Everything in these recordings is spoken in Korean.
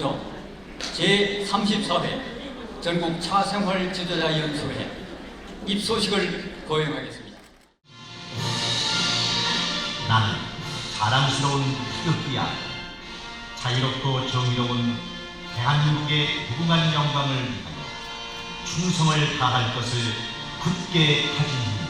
구조 제34회 전국 차생활 지도자 연수회 입소식을 거행하겠습니다. 나는 자랑스러운 태극기야. 자유롭고 정의로운 대한민국의 무궁한 영광을 위하여 충성을 다할 것을 굳게 다짐합니다.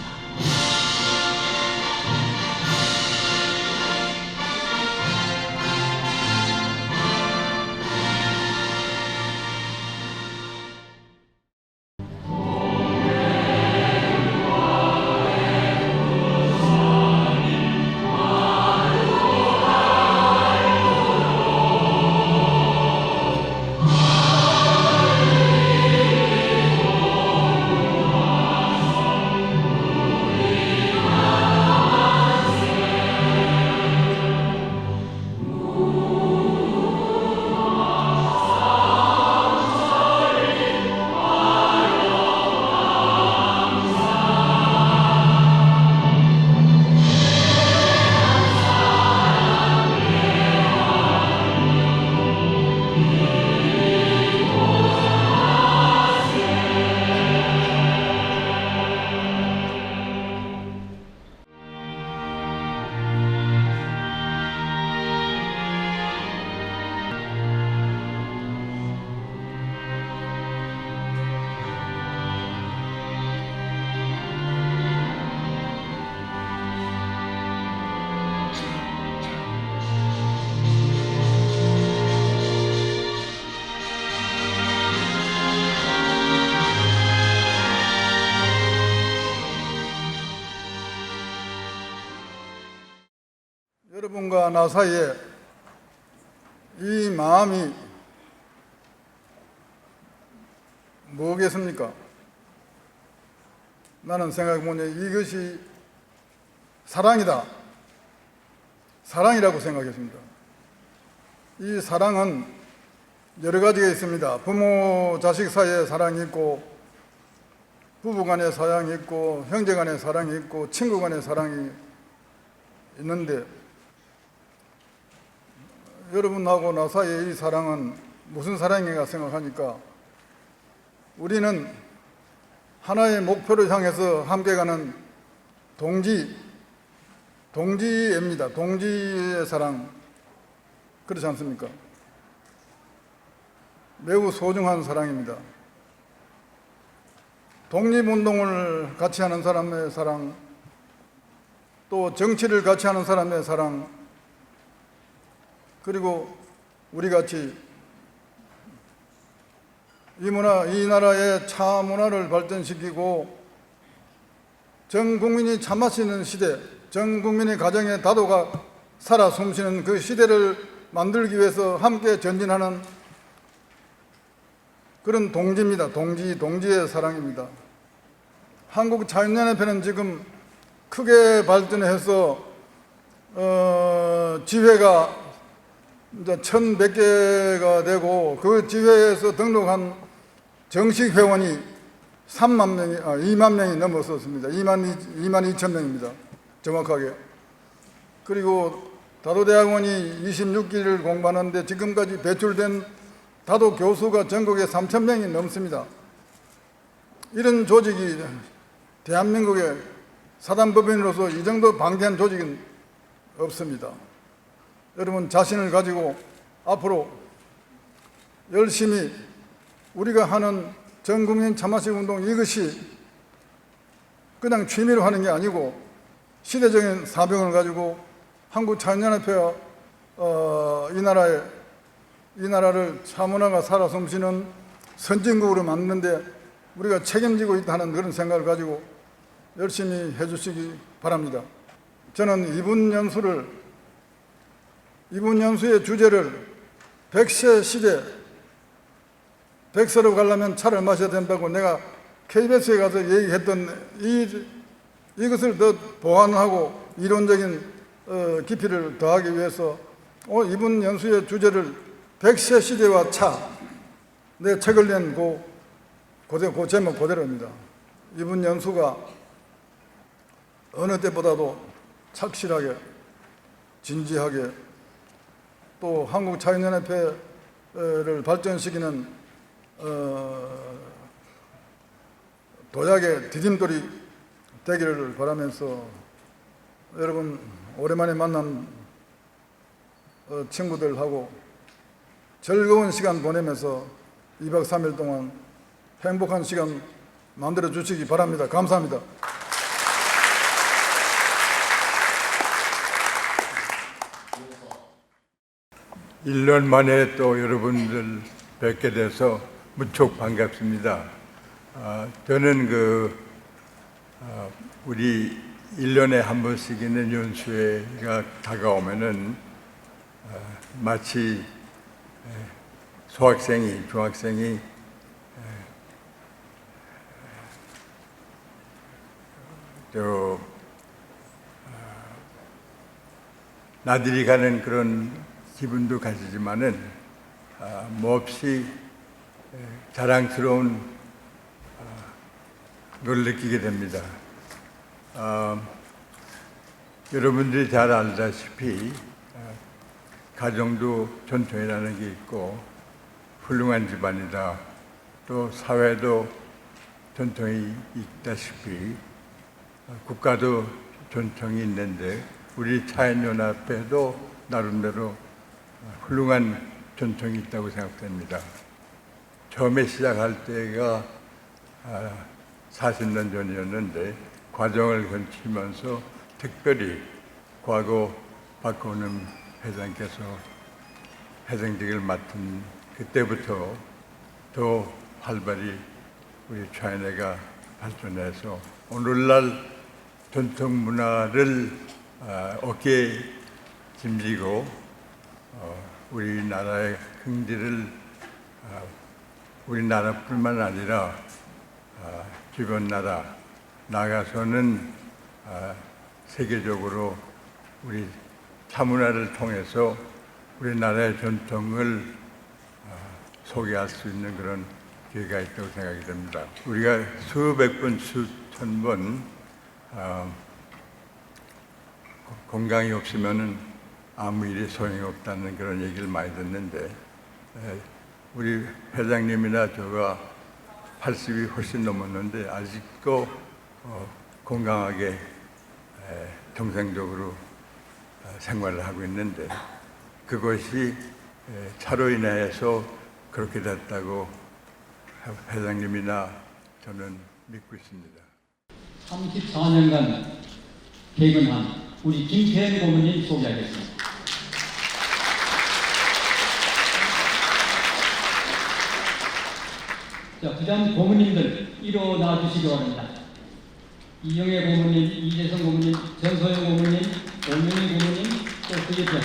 여러분과 나 사이에 이 마음이 뭐겠습니까? 나는 생각해보니 이것이 사랑이다. 사랑이라고 생각했습니다. 이 사랑은 여러 가지가 있습니다. 부모, 자식 사이에 사랑이 있고, 부부 간의 사랑이 있고, 형제 간의 사랑이 있고, 친구 간의 사랑이 있는데, 여러분하고 나 사이의 이 사랑은 무슨 사랑인가 생각하니까 우리는 하나의 목표를 향해서 함께 가는 동지애입니다. 동지의 사랑. 그렇지 않습니까? 매우 소중한 사랑입니다. 독립운동을 같이 하는 사람의 사랑, 또 정치를 같이 하는 사람의 사랑, 그리고 우리같이 이 나라의 차 문화를 발전시키고 전 국민이 차 마시는 시대, 전 국민의 가정의 다도가 살아 숨쉬는 그 시대를 만들기 위해서 함께 전진하는 그런 동지입니다. 동지의 사랑입니다. 한국자유연합회는 지금 크게 발전해서 지회가 이제 1,100개가 되고 그 지회에서 등록한 정식 회원이 2만 명이 넘었었습니다. 2만 2천 명입니다. 정확하게. 그리고 다도대학원이 26기를 공부하는데 지금까지 배출된 다도 교수가 전국에 3천 명이 넘습니다. 이런 조직이 대한민국의 사단법인으로서 이 정도 방대한 조직은 없습니다. 여러분 자신을 가지고 앞으로 열심히 우리가 하는 전국민 차마시기 운동, 이것이 그냥 취미로 하는 게 아니고 시대적인 사명을 가지고 한국자유연합회와 이 나라를 차문화가 살아 숨쉬는 선진국으로 만드는데 우리가 책임지고 있다는 그런 생각을 가지고 열심히 해주시기 바랍니다. 저는 이번 연수의 주제를 100세 시대, 100세로 가려면 차를 마셔야 된다고 내가 KBS에 가서 얘기했던 이것을 더 보완하고 이론적인 깊이를 더하기 위해서 이번 연수의 주제를 100세 시대와 차, 내 책을 낸 그 제목 그대로입니다. 이번 연수가 어느 때보다도 착실하게, 진지하게 또 한국자유연합회 를 발전시키는 도약의 디딤돌이 되기를 바라면서 여러분 오랜만에 만난 친구들하고 즐거운 시간 보내면서 2박 3일 동안 행복한 시간 만들어 주시기 바랍니다. 감사합니다. 일 년 만에 또 여러분들 뵙게 돼서 무척 반갑습니다. 저는 우리 1년에 한 번씩 있는 연수회가 다가오면은 마치 소학생이, 중학생이 나들이 가는 그런 기분도 가지지만은 몹시 자랑스러운 걸 느끼게 됩니다. 여러분들이 잘 알다시피 가정도 전통이라는 게 있고 훌륭한 집안이다. 또 사회도 전통이 있다시피 국가도 전통이 있는데 우리 차인연합회도 나름대로 훌륭한 전통이 있다고 생각됩니다. 처음에 시작할 때가 40년 전이었는데 과정을 거치면서 특별히 과거 박건음 회장께서 회장직을 맡은 그때부터 더 활발히 우리 차인회가 발전해서 오늘날 전통 문화를 어깨에 짐지고 우리나라의 긍지를 우리나라뿐만 아니라 주변 나라 나가서는 세계적으로 우리 차문화를 통해서 우리나라의 전통을 소개할 수 있는 그런 기회가 있다고 생각이 됩니다. 우리가 수백 번, 수천 번 건강이 없으면은 아무 일이 소용이 없다는 그런 얘기를 많이 듣는데 우리 회장님이나 저가 80이 훨씬 넘었는데 아직도 건강하게 정상적으로 생활을 하고 있는데 그것이 차로 인해서 그렇게 됐다고 회장님이나 저는 믿고 있습니다. 34년간 개근한 우리 김태현 고문님 소개하겠습니다. 자, 그다음 고문님들 일어나 주시기 바랍니다. 이영애 고문님, 이재성 고문님, 전소영 고문님, 오명희 고문님, 또 그 옆에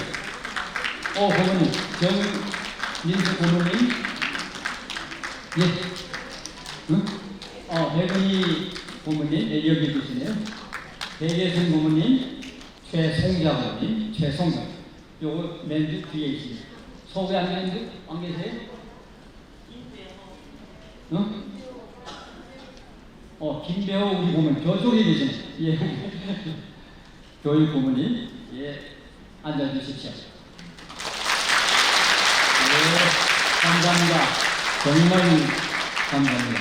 고문님, 정민수 고문님, 배근희 고문님, 여기 계시네요. 배계순 고문님, 최송자 고문님, 최송자. 요거 맨 뒤에 있습니다. 소개 안 계세요? 김배호 우리 고문 저쪽에 계시네. 예. 교육 고문님, 예, 앉아주십시오. 예, 감사합니다. 정말 감사합니다.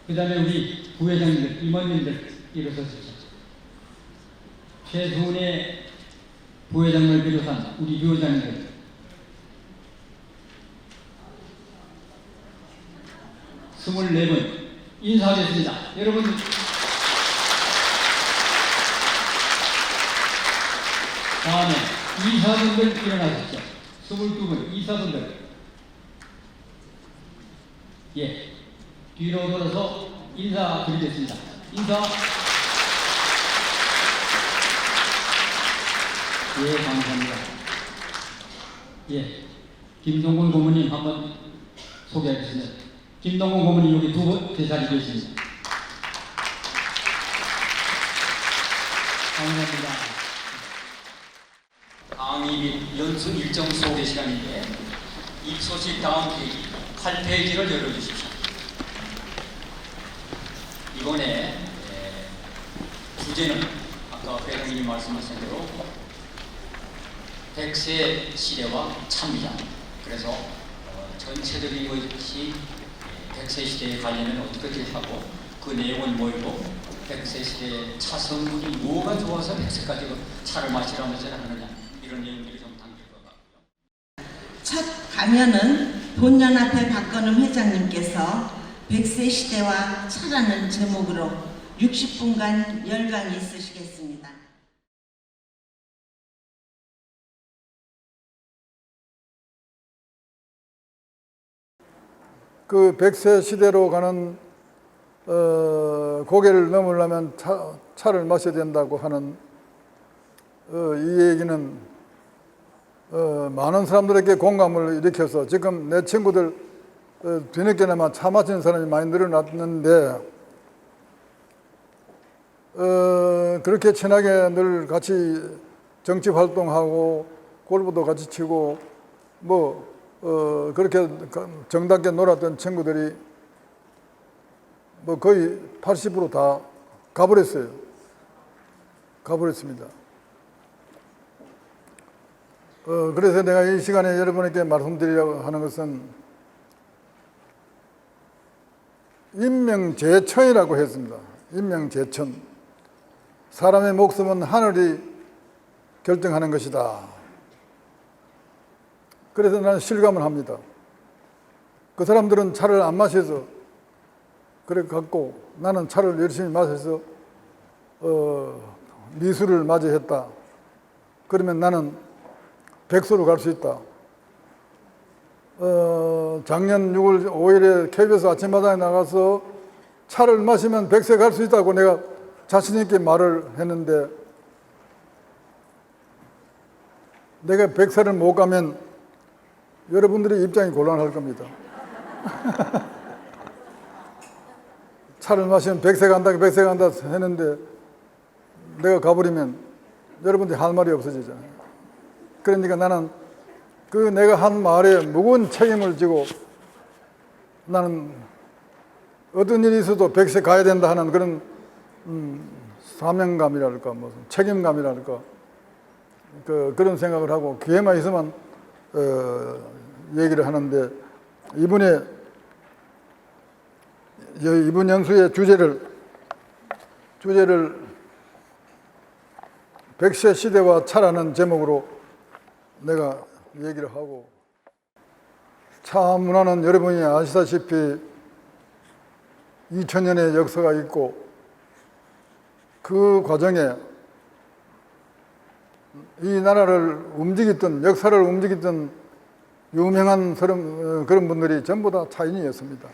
그 다음에 우리 부회장님들, 임원님들 일어서십시오. 최순의 부회장을 비롯한 우리 부회장님들, 스물네 분 인사하겠습니다. 여러분, 다음에 이사분들 일어나십시오. 22분 이사분들, 예, 뒤로 돌아서 인사드리겠습니다. 인사. 예, 감사합니다. 예, 김동근 고문님 한번 소개하겠습니다. 김동근 고문님 여기 두 분 제자리에 계십니다. 감사합니다. 강의 및 연수 일정 소개 시간인데 입소식 다음 페이지 8페이지를 열어주십시오. 이번에 주제는 아까 회장님이 말씀하신 대로 100세 시대와 참미자 그래서 전체적인 것이 100세 시대에 관련은 어떻게 하고 그 내용을 모이고 100세 시대의 차 성분이 뭐가 좋아서 100세까지 차를 마시라면서 하느냐 이런 내용들이 좀 담길 것 같고요. 첫 강연은 본연앞에 박건음 회장님께서 100세 시대와 차라는 제목으로 60분간 열강이 있으시겠습니다. 그 100세 시대로 가는 고개를 넘으려면 차를 마셔야 된다고 하는 이 얘기는 많은 사람들에게 공감을 일으켜서 지금 내 친구들 뒤늦게나마 차 마시는 사람이 많이 늘어났는데 그렇게 친하게 늘 같이 정치 활동하고 골프도 같이 치고 그렇게 정답게 놀았던 친구들이 거의 80% 다 가버렸어요. 가버렸습니다. 그래서 내가 이 시간에 여러분에게 말씀드리려고 하는 것은 인명재천이라고 했습니다. 인명재천. 사람의 목숨은 하늘이 결정하는 것이다. 그래서 나는 실감을 합니다. 그 사람들은 차를 안 마셔서 그래 갖고 나는 차를 열심히 마셔서 미수를 맞이했다. 그러면 나는 백수로 갈 수 있다. 작년 6월 5일에 KBS 아침마당에 나가서 차를 마시면 100세 갈 수 있다고 내가 자신 있게 말을 했는데 내가 100세를 못 가면 여러분들의 입장이 곤란할 겁니다. 차를 마시면 100세 간다, 100세 간다 했는데 내가 가버리면 여러분들이 할 말이 없어지잖아요. 그러니까 나는 그 내가 한 말에 무거운 책임을 지고 나는 어떤 일이 있어도 100세 가야 된다 하는 그런 사명감이랄까, 책임감이랄까, 그런 생각을 하고 기회만 있으면 얘기를 하는데 이번 연수의 주제를 100세 시대와 차라는 제목으로 내가 얘기를 하고, 차 문화는 여러분이 아시다시피 2000년의 역사가 있고 그 과정에 이 나라를 움직였던, 역사를 움직였던 유명한 그런 분들이 전부 다 차인이었습니다.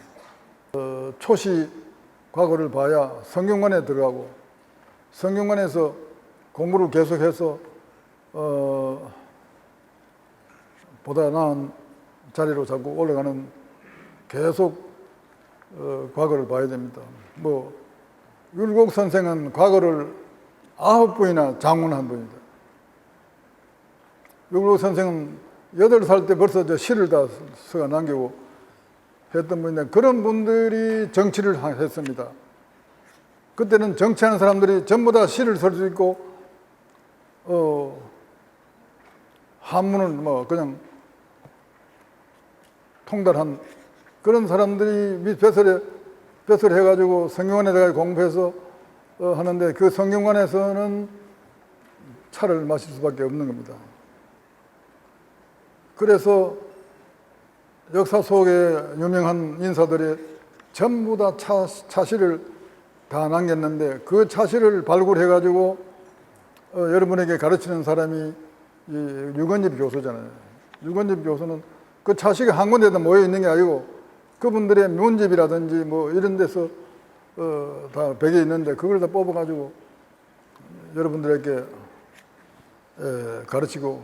초시 과거를 봐야 성균관에 들어가고 성균관에서 공부를 계속해서 보다 나은 자리로 자꾸 올라가는 계속 과거를 봐야 됩니다. 율곡 선생은 과거를 9번이나 장문한 분이다. 율곡 선생은 8살 때 벌써 시를 다 써가 남기고 했던 분인데 그런 분들이 정치를 했습니다. 그때는 정치하는 사람들이 전부 다 시를 쓸 수 있고 한문을 그냥 통달한 그런 사람들이 벼슬 해가지고 성균관에다가 공부해서 하는데 그 성균관에서는 차를 마실 수밖에 없는 겁니다. 그래서 역사 속에 유명한 인사들이 전부 다 차시를 다 남겼는데 그 차시를 발굴해가지고 여러분에게 가르치는 사람이 유건집 교수잖아요. 유건집 교수는 그 차시가 한 군데다 모여 있는 게 아니고 그분들의 문집이라든지 이런 데서 다 베개 있는데 그걸 다 뽑아가지고 여러분들에게 가르치고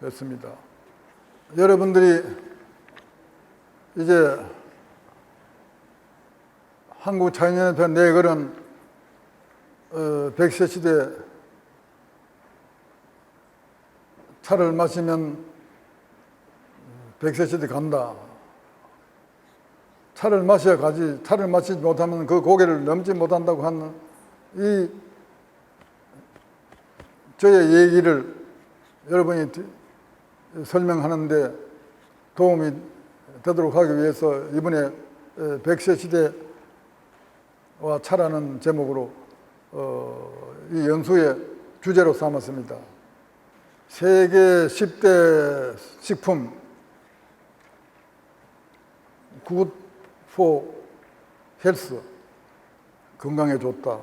있습니다. 여러분들이 이제 한국차인연합회 내걸은 100세 시대 차를 마시면 100세 시대 간다. 차를 마셔야 가지, 차를 마시지 못하면 그 고개를 넘지 못한다고 하는 저의 얘기를 여러분이 설명하는데 도움이 되도록 하기 위해서 이번에 100세 시대와 차라는 제목으로 이 연수의 주제로 삼았습니다. 세계 10대 식품 굿 포 헬스 건강에 좋다.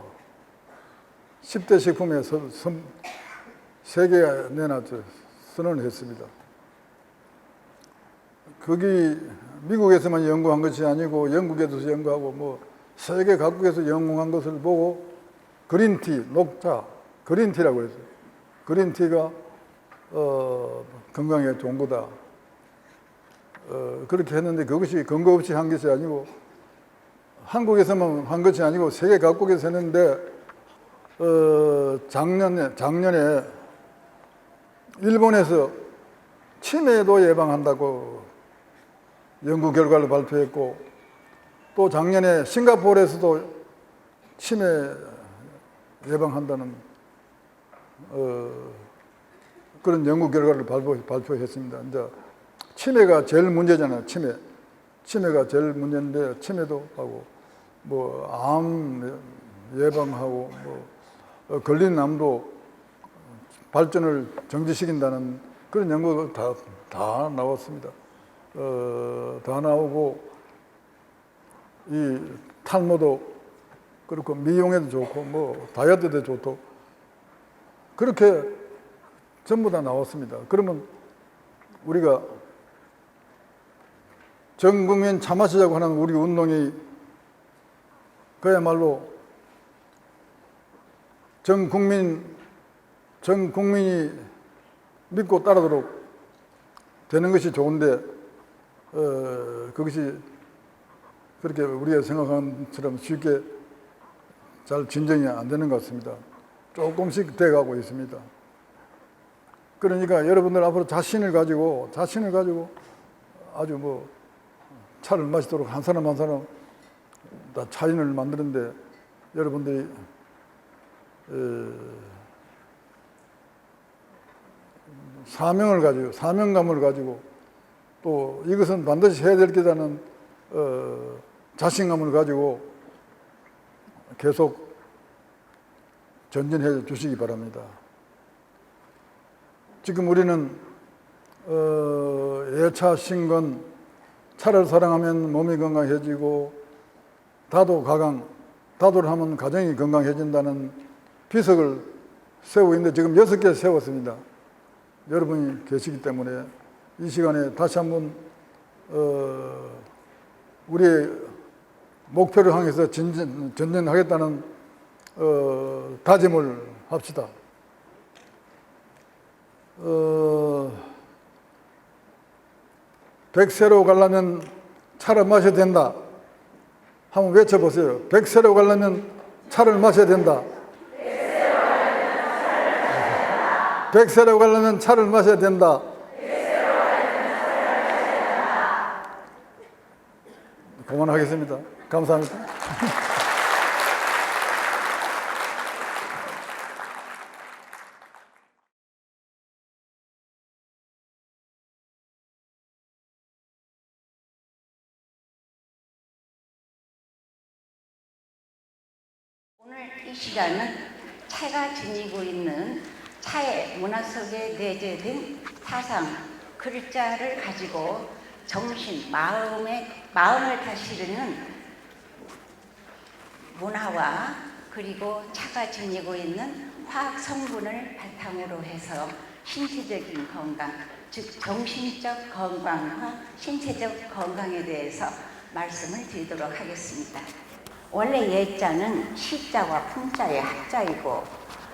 10대 식품에 3개 내놨죠. 선언을 했습니다. 거기 미국에서만 연구한 것이 아니고 영국에서 연구하고 뭐 세계 각국에서 연구한 것을 보고 그린티, 녹차, 그린티라고 했어요. 그린티가 건강에 좋은 거다. 그렇게 했는데 그것이 근거 없이 한 것이 아니고 한국에서만 한 것이 아니고 세계 각국에서 했는데 작년에 일본에서 치매도 예방한다고 연구 결과를 발표했고 또 작년에 싱가포르에서도 치매 예방한다는 그런 연구 결과를 발표했습니다. 이제 치매가 제일 문제잖아요. 치매가 제일 문제인데 치매도 하고 뭐 암 예방하고 뭐 걸린 암도 발전을 정지시킨다는 그런 연구가 다 나왔습니다. 다 나오고 이 탈모도 그렇고 미용에도 좋고 뭐 다이어트도 좋고 그렇게 전부 다 나왔습니다. 그러면 우리가 전 국민 차 마시자고 하는 우리 운동이 그야말로 전 국민이 믿고 따르도록 되는 것이 좋은데 그것이 그렇게 우리가 생각하는 것처럼 쉽게 잘 진정이 안 되는 것 같습니다. 조금씩 돼가고 있습니다. 그러니까 여러분들 앞으로 자신을 가지고 아주 뭐 차를 마시도록 한 사람 한 사람 다 차인을 만드는데 여러분들이 사명감을 가지고 또 이것은 반드시 해야 될 거라는 자신감을 가지고 계속 전진해 주시기 바랍니다. 지금 우리는 예차 신건, 차를 사랑하면 몸이 건강해지고 다도를 하면 가정이 건강해진다는 비석을 세우고 있는데 지금 6개 세웠습니다. 여러분이 계시기 때문에 이 시간에 다시 한번 우리의 목표를 향해서 전진하겠다는 다짐을 합시다. 100세로 가려면 차를 마셔야 된다. 한번 외쳐보세요. 100세로 가려면 차를 마셔야 된다. 100세로 가려면 차를 마셔야 된다. 그만하겠습니다. 감사합니다. 오늘 이 시간은 차가 지니고 있는 차의 문화 속에 내재된 사상, 글자를 가지고 정신, 마음을 다스리는 문화와 그리고 차가 지니고 있는 화학 성분을 바탕으로 해서 신체적인 건강, 즉 정신적 건강과 신체적 건강에 대해서 말씀을 드리도록 하겠습니다. 원래 예자는 시자와 풍자의 합자이고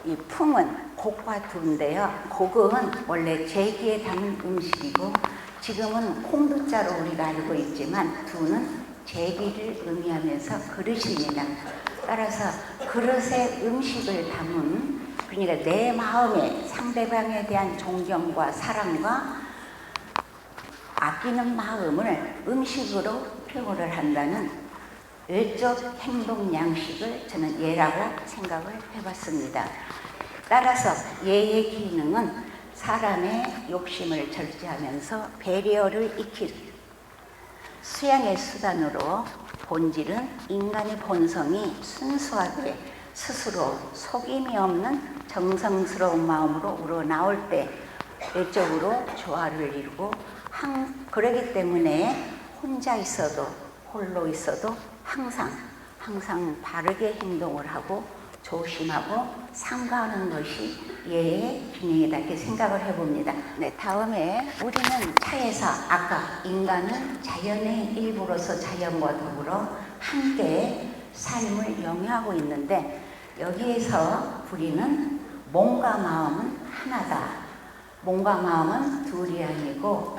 이 풍은 곡과 두인데요. 곡은 원래 제기에 담은 음식이고 지금은 콩두자로 우리가 알고 있지만 두는 제기를 의미하면서 그릇입니다. 따라서 그릇에 음식을 담은, 그러니까 내 마음에 상대방에 대한 존경과 사랑과 아끼는 마음을 음식으로 표현을 한다는 외적 행동 양식을 저는 예라고 생각을 해봤습니다. 따라서 예의 기능은 사람의 욕심을 절제하면서 배려를 익힐 수양의 수단으로 본질은 인간의 본성이 순수하게 스스로 속임이 없는 정성스러운 마음으로 우러나올 때 외적으로 조화를 이루고 그러기 때문에 혼자 있어도 홀로 있어도 항상 바르게 행동을 하고 조심하고 삼가하는 것이 예의 균형이다 이렇게 생각을 해봅니다. 네, 다음에 우리는 차에서 아까 인간은 자연의 일부로서 자연과 더불어 함께 삶을 영위하고 있는데 여기에서 우리는 몸과 마음은 하나다. 몸과 마음은 둘이 아니고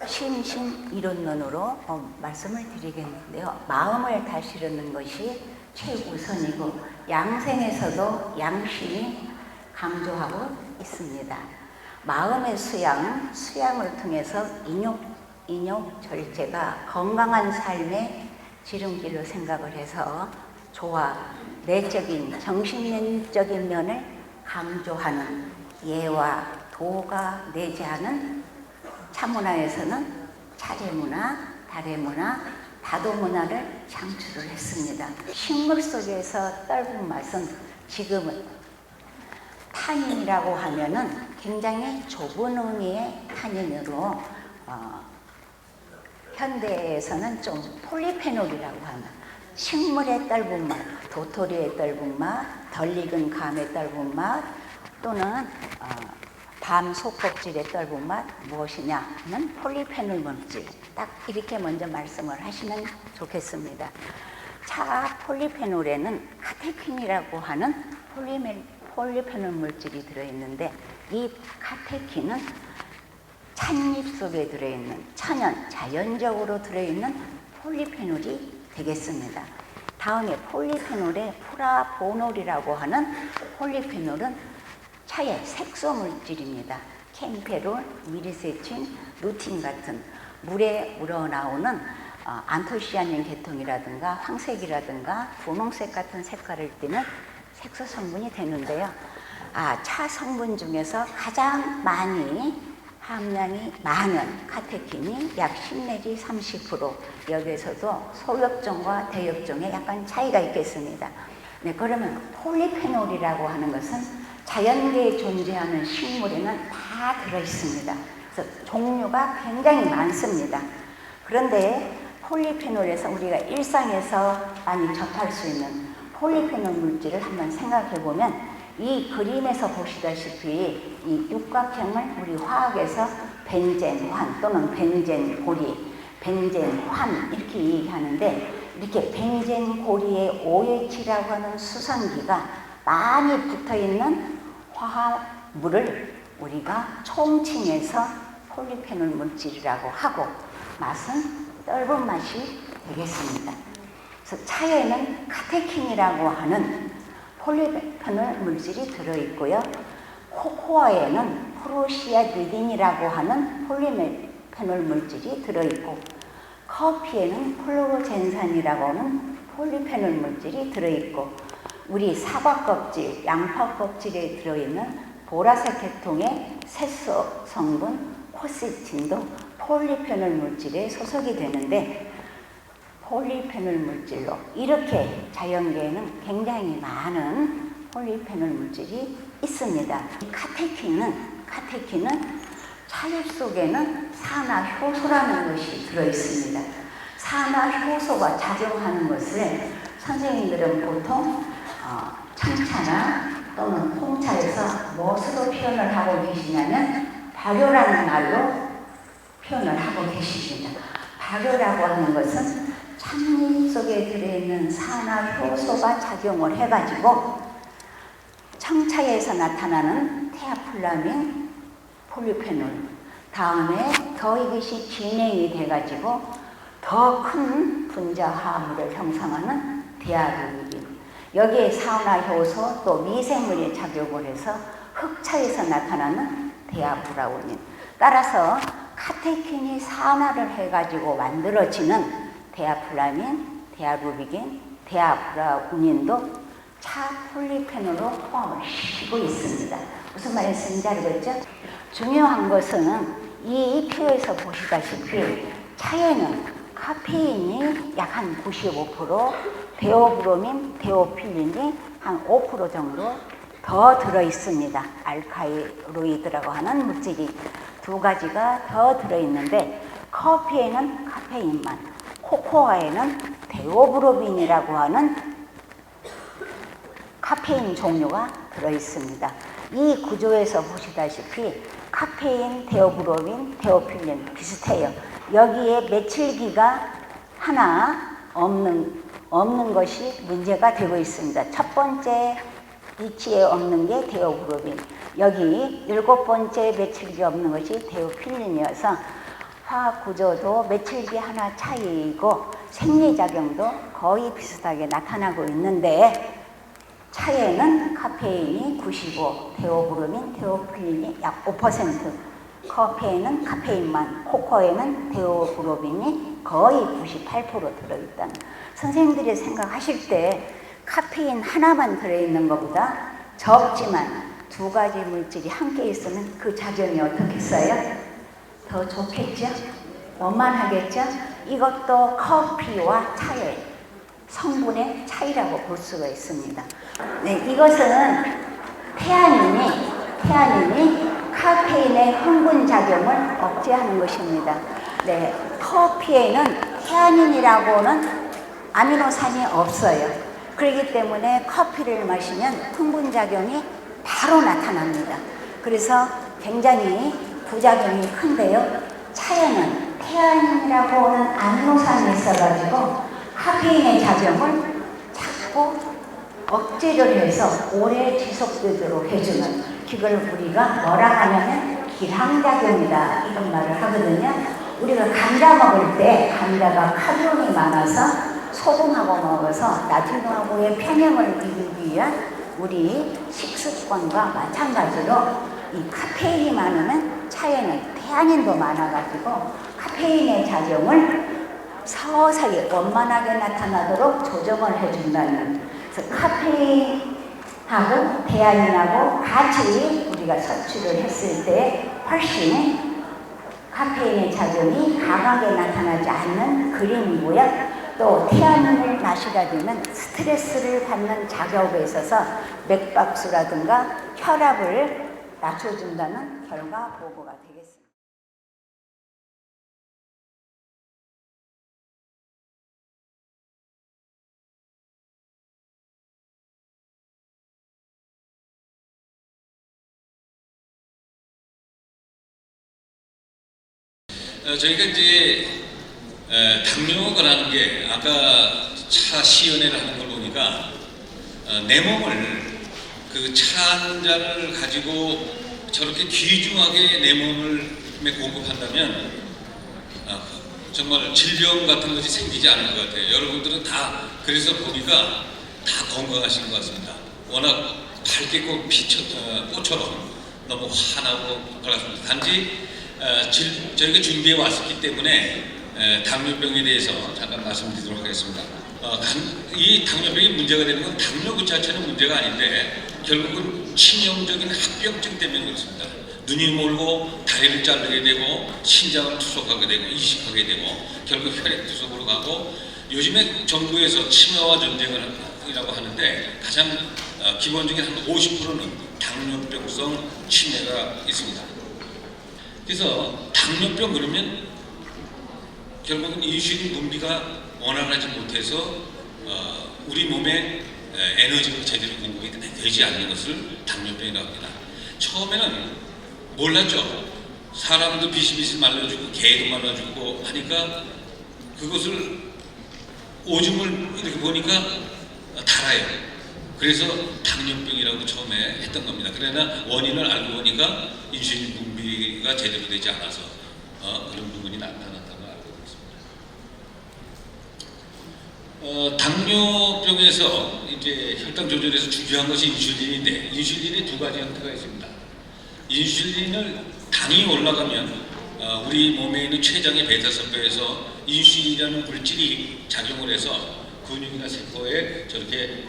심신이론론으로 말씀을 드리겠는데요. 마음을 다스리는 것이 최우선이고 양생에서도 양심이 강조하고 있습니다. 마음의 수양을 통해서 인욕 절제가 건강한 삶의 지름길로 생각을 해서 조화, 내적인 정신적인 면을 강조하는 예와 도가 내재하는 차문화에서는 차례문화, 다래문화, 다도문화를 창출을 했습니다. 식물 속에서 떫은 맛은 지금은 탄닌이라고 하면은 굉장히 좁은 의미의 탄닌으로 현대에서는 좀 폴리페놀이라고 하는 식물의 떫은 맛, 도토리의 떫은 맛, 덜 익은 감의 떫은 맛 또는 밤 속껍질의 떫은 맛 무엇이냐는 폴리페놀 물질 딱 이렇게 먼저 말씀을 하시면 좋겠습니다. 차 폴리페놀에는 카테킨이라고 하는 폴리페놀 물질이 들어있는데 이 카테킨은 찻잎 속에 들어있는 천연 자연적으로 들어있는 폴리페놀이 되겠습니다. 다음에 폴리페놀의 프라보놀이라고 하는 폴리페놀은 차의 색소 물질입니다. 캠페롤, 미리세친, 루틴 같은 물에 우러나오는 안토시아닌 계통이라든가 황색이라든가 분홍색 같은 색깔을 띠는 색소 성분이 되는데요. 차 성분 중에서 가장 많이 함량이 많은 카테킨이 약 10 내지 30%, 여기에서도 소엽종과 대엽종에 약간 차이가 있겠습니다. 네, 그러면 폴리페놀이라고 하는 것은 자연계에 존재하는 식물에는 다 들어있습니다. 그래서 종류가 굉장히 많습니다. 그런데 폴리페놀에서 우리가 일상에서 많이 접할 수 있는 폴리페놀 물질을 한번 생각해 보면 이 그림에서 보시다시피 이 육각형을 우리 화학에서 벤젠환 또는 벤젠고리, 벤젠환 이렇게 얘기하는데 이렇게 벤젠고리의 OH라고 하는 수성기가 많이 붙어있는 화합물을 우리가 총칭해서 폴리페놀 물질이라고 하고 맛은 떫은 맛이 되겠습니다. 그래서 차에는 카테킨이라고 하는 폴리페놀 물질이 들어있고요. 코코아에는 프로시아디딘이라고 하는 폴리페놀 물질이 들어있고 커피에는 플로로젠산이라고 하는 폴리페놀 물질이 들어있고 우리 사과 껍질, 양파 껍질에 들어있는 보라색 계통의 색소 성분 코시틴도 폴리페놀 물질에 소속이 되는데 폴리페놀 물질로 이렇게 자연계에는 굉장히 많은 폴리페놀 물질이 있습니다. 카테킨은 차엽 속에는 산화효소라는 것이 들어있습니다. 산화효소가 작용하는 것을 선생님들은 보통 청차나 또는 홍차에서 무엇으로 표현을 하고 계시냐면 발효라는 말로 표현을 하고 계십니다. 발효라고 하는 것은 찻잎 속에 들어있는 산화효소가 작용을 해가지고 청차에서 나타나는 테아플라민, 폴리페놀 다음에 더 이것이 진행이 돼가지고 더 큰 분자화합물을 형성하는 디아르닌 여기에 산화효소 또 미생물이 작용을 해서 흑차에서 나타나는 데아브라우닌 따라서 카테킨이 산화를 해가지고 만들어지는 데아플라민, 데아루비긴, 데아브라우닌도 차 폴리페놀로 포함을 시키고 있습니다. 무슨 말씀인지 알겠죠? 중요한 것은 이 표에서 보시다시피 차에는 카페인이 약 한 95%, 데오브로민, 데오필린이 한 5% 정도 더 들어 있습니다. 알카로이드라고 하는 물질이 두 가지가 더 들어 있는데 커피에는 카페인만, 코코아에는 데오브로민이라고 하는 카페인 종류가 들어 있습니다. 이 구조에서 보시다시피 카페인, 데오브로민, 데오필린 비슷해요. 여기에 메칠기가 하나 없는 것이 문제가 되고 있습니다. 첫 번째 위치에 없는 게 데오브로민, 여기 7번째 메칠기 없는 것이 데오필린이어서 화학 구조도 메칠기 하나 차이이고 생리작용도 거의 비슷하게 나타나고 있는데 차에는 카페인이 95, 데오브로민, 데오필린이 약 5%, 커피에는 카페인만, 코코아에는 데오브로민이 거의 98% 들어있다는. 선생님들이 생각하실 때 카페인 하나만 들어있는 것보다 적지만 두 가지 물질이 함께 있으면 그 작용이 어떻겠어요? 더 좋겠죠? 원만하겠죠? 이것도 커피와 차의 성분의 차이라고 볼 수가 있습니다. 네, 이것은 태아닌이 카페인의 흥분 작용을 억제하는 것입니다. 네, 커피에는 태아닌이라고는 아미노산이 없어요. 그렇기 때문에 커피를 마시면 흥분 작용이 바로 나타납니다. 그래서 굉장히 부작용이 큰데요. 차에는 태아닌이라고 하는 아미노산이 있어가지고 카페인의 작용을 자꾸 억제를 해서 오래 지속되도록 해주는, 그걸 우리가 뭐라 하냐면 기항작용이다 이런 말을 하거든요. 우리가 감자 먹을 때 감자가 칼륨이 많아서 소금하고 먹어서 나트륨하고의 편향을 이루기 위한 우리 식습관과 마찬가지로 이 카페인이 많으면 차에는 태아닌도 많아가지고 카페인의 작용을 서서히 원만하게 나타나도록 조정을 해준다는. 그래서 카페인하고 태아닌하고 같이 우리가 섭취를 했을 때 훨씬 카페인의 작용이 강하게 나타나지 않는 그림이고요. 또 태아닌을 마시게 되면 스트레스를 받는 작용에 있어서 맥박수라든가 혈압을 낮춰준다는 결과 보고가 되겠습니다. 저희가 이제 당뇨라는 게 아까 차 시연회를 하는 걸 보니까 내 몸을 그 차 한 잔을 가지고 저렇게 귀중하게 내 몸을 공급한다면 정말 질병 같은 것이 생기지 않을 것 같아요. 여러분들은 다 그래서 보니까 다 건강하신 것 같습니다. 워낙 밝게 꽃처럼 너무 환하고 밝았습니다. 단지 저희가 준비해 왔기 때문에 당뇨병에 대해서 잠깐 말씀드리도록 하겠습니다. 이 당뇨병이 문제가 되는 건 당뇨 그 자체는 문제가 아닌데 결국은 치명적인 합병증 때문에 그렇습니다. 눈이 멀고 다리를 자르게 되고 신장을 투석하게 되고 이식하게 되고 결국 혈액 투석으로 가고, 요즘에 정부에서 치매와 전쟁이라고 하는데 가장 기본적인 한 50%는 당뇨병성 치매가 있습니다. 그래서 당뇨병 그러면 결국은 인슐린 분비가 원활하지 못해서 우리 몸에 에너지가 제대로 공급이 되지 않는 것을 당뇨병이라고 합니다. 처음에는 몰랐죠. 사람도 비실비실 말라주고 개도 말라주고 하니까 그것을 오줌을 이렇게 보니까 달아요. 그래서 당뇨병이라고 처음에 했던 겁니다. 그러나 원인을 알고 보니까 인슐린 분비가 제대로 되지 않아서 그런 부분이 나타났다고 알고 있습니다. 당뇨병에서 이제 혈당 조절에서 중요한 것이 인슐린인데, 인슐린이 두 가지 형태가 있습니다. 인슐린을 당이 올라가면 우리 몸에 있는 췌장의 베타세포에서 인슐린이라는 물질이 작용을 해서 근육이나 세포에 저렇게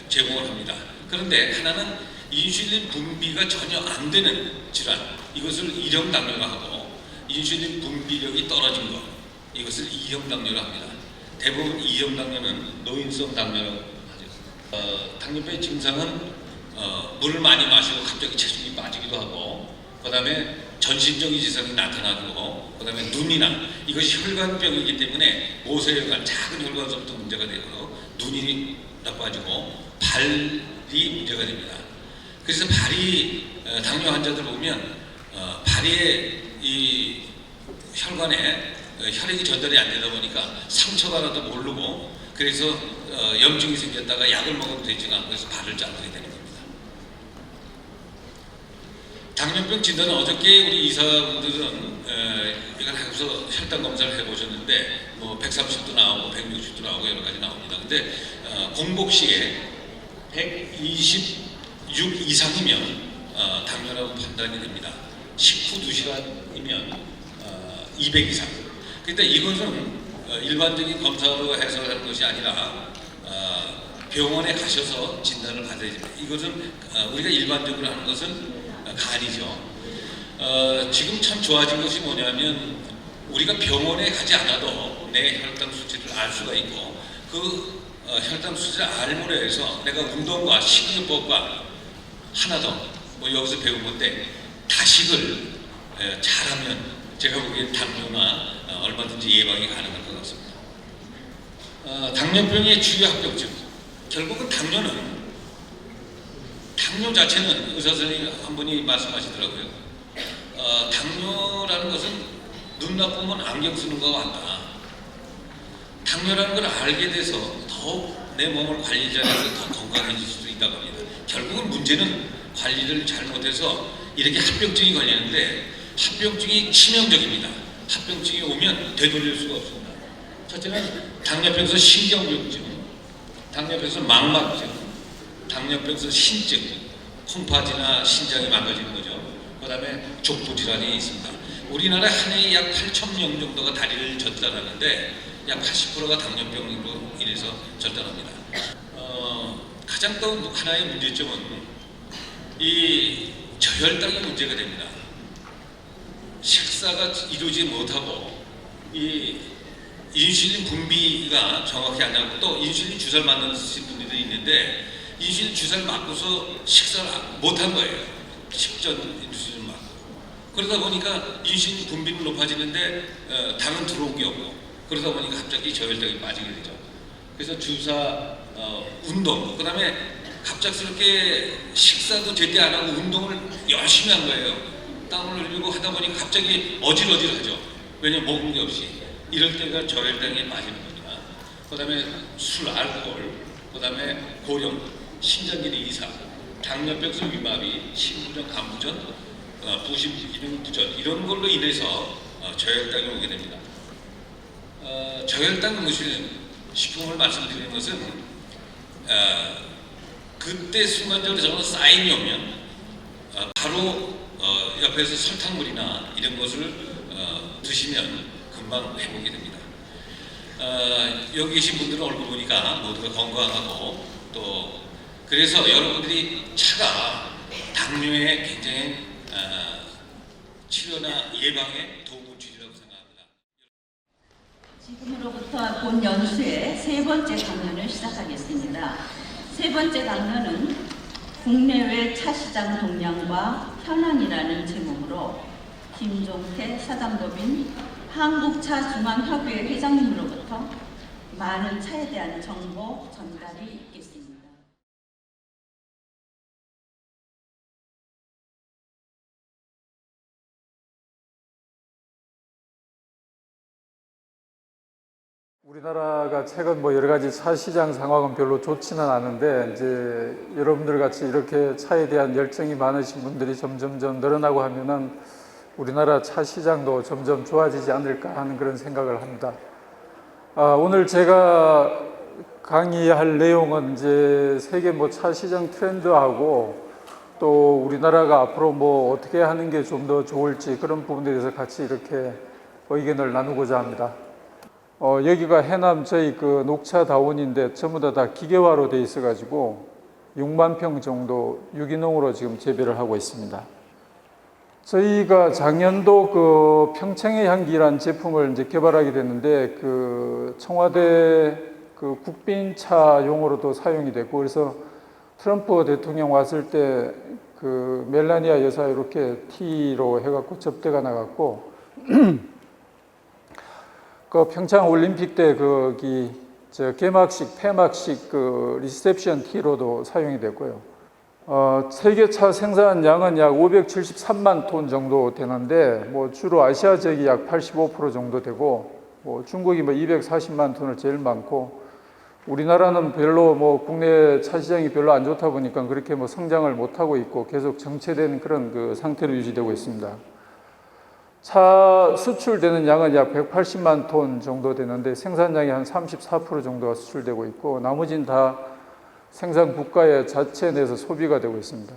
제공을 합니다. 그런데 하나는 인슐린 분비가 전혀 안 되는 질환, 이것을 1형 당뇨라 하고, 인슐린 분비력이 떨어진 것, 이것을 2형 당뇨라 합니다. 대부분 2형 당뇨는 노인성 당뇨라고 하죠. 당뇨병의 증상은 물을 많이 마시고 갑자기 체중이 빠지기도 하고, 그 다음에 전신적인 증상이 나타나고, 그 다음에 눈이나, 이것이 혈관병이기 때문에 모세혈관, 작은 혈관서부터 문제가 되고, 눈이 나빠지고 발이 문제가 됩니다. 그래서 발이 당뇨 환자들 보면 발에 이 혈관에 혈액이 전달이 안 되다 보니까 상처가 나도 모르고, 그래서 염증이 생겼다가 약을 먹어도 되지가 않고 해서 발을 자르게 되는 겁니다. 당뇨병 진단은 어저께 우리 의사분들은 이걸 해서 혈당 검사를 해보셨는데 뭐 130도 나오고 160도 나오고 여러 가지 나옵니다. 근데 공복시에 126 이상이면 당뇨라고 판단이 됩니다. 식후 2시간이면 200 이상. 그러니까 이것은 일반적인 검사로 해석하는 것이 아니라 병원에 가셔서 진단을 받아야 됩니다. 이것은 우리가 일반적으로 하는 것은 간이죠. 지금 참 좋아진 것이 뭐냐면 우리가 병원에 가지 않아도 내 혈당 수치를 알 수가 있고, 그 혈당 수치를 알므로 해서 내가 운동과 식이요법과 하나 더 뭐 여기서 배운 건데, 다식을 잘하면 제가 보기엔 당뇨나 얼마든지 예방이 가능할 것 같습니다. 당뇨병의 주요 합병증, 결국은 당뇨 자체는 의사 선생님 한 분이 말씀하시더라고요. 당뇨라는 것은 눈 나쁘면 안경 쓰는 것과 같다. 당뇨라는 걸 알게 돼서 더욱 내 몸을 관리 잘해서 더 건강해질 수도 있다고 합니다. 결국은 문제는 관리를 잘못해서 이렇게 합병증이 걸리는데, 합병증이 치명적입니다. 합병증이 오면 되돌릴 수가 없습니다. 첫째는 당뇨병에서 신경병증, 당뇨병에서 망막증, 당뇨병에서 신증, 콩팥이나 신장이 망가지는 거죠. 그 다음에 족부질환이 있습니다. 우리나라 한 해에 약 8,000명 정도가 다리를 절단하는데 약 80%가 당뇨병으로 인해서 절단합니다. 가장 또 하나의 문제점은 이 저혈당이 문제가 됩니다. 식사가 이루지 못하고 이 인슐린 분비가 정확히 안 나고, 또 인슐린 주사를 맞는 분들도 있는데 인슐린 주사를 맞고서 식사를 못한 거예요. 식전 인슐린 맞고. 그러다 보니까 인슐린 분비는 높아지는데 당은 들어온 게 없고, 그러다 보니까 갑자기 저혈당이 빠지게 되죠. 그래서 주사, 운동, 그 다음에 갑작스럽게 식사도 제때 안 하고 운동을 열심히 한 거예요. 땀을 흘리고 하다 보니 갑자기 어질어질하죠. 왜냐면 먹은 게 없이. 이럴 때가 저혈당에 빠지는 겁니다. 그 다음에 술, 알코올, 그 다음에 고령, 신장기능 이상, 당뇨병 위마비, 심부전, 간부전, 부심기능 부전, 이런 걸로 인해서 저혈당이 오게 됩니다. 저혈당 응급실 식품을 말씀드리는 것은 그때 순간적으로 저는 사인이 오면 바로 옆에서 설탕물이나 이런 것을 드시면 금방 회복이 됩니다. 여기 계신 분들은 얼굴 보니까 모두가 건강하고, 또 그래서 여러분들이 차가 당뇨의 굉장히 치료나 예방에 도움을 주리라고 생각합니다. 지금으로부터 본 연수의 세 번째 강연을 시작하겠습니다. 세 번째 강연은 국내외 차시장 동향과 현황이라는 제목으로 김종태 사단법인 한국차중앙협의회 회장님으로부터 많은 차에 대한 정보 전달이 있겠습니다. 우리나라가 최근 여러 가지 차 시장 상황은 별로 좋지는 않은데, 이제 여러분들 같이 이렇게 차에 대한 열정이 많으신 분들이 점점 늘어나고 하면은 우리나라 차 시장도 점점 좋아지지 않을까 하는 그런 생각을 합니다. 오늘 제가 강의할 내용은 이제 세계 차 시장 트렌드하고, 또 우리나라가 앞으로 어떻게 하는 게 좀 더 좋을지, 그런 부분에 대해서 같이 이렇게 의견을 나누고자 합니다. 여기가 해남 저희 녹차 다원인데 전부 다 기계화로 돼 있어가지고 6만 평 정도 유기농으로 지금 재배를 하고 있습니다. 저희가 작년도 그 평창의 향기라는 제품을 이제 개발하게 됐는데 그 청와대 그 국빈차용으로도 사용이 됐고, 그래서 트럼프 대통령 왔을 때 그 멜라니아 여사 이렇게 티로 해갖고 접대가 나갔고 그 평창 올림픽 때 거기 저 개막식 폐막식 그 리셉션 티로도 사용이 됐고요. 세계차 생산량은 약 573만 톤 정도 되는데 뭐 주로 아시아 지역이 약 85% 정도 되고, 뭐 중국이 뭐 240만 톤을 제일 많고, 우리나라는 별로 뭐 국내 차 시장이 별로 안 좋다 보니까 그렇게 뭐 성장을 못 하고 있고 계속 정체된 그런 그 상태로 유지되고 있습니다. 차 수출되는 양은 약 180만 톤 정도 되는데 생산량이 한 34% 정도가 수출되고 있고, 나머지는 다 생산 국가의 자체 내에서 소비가 되고 있습니다.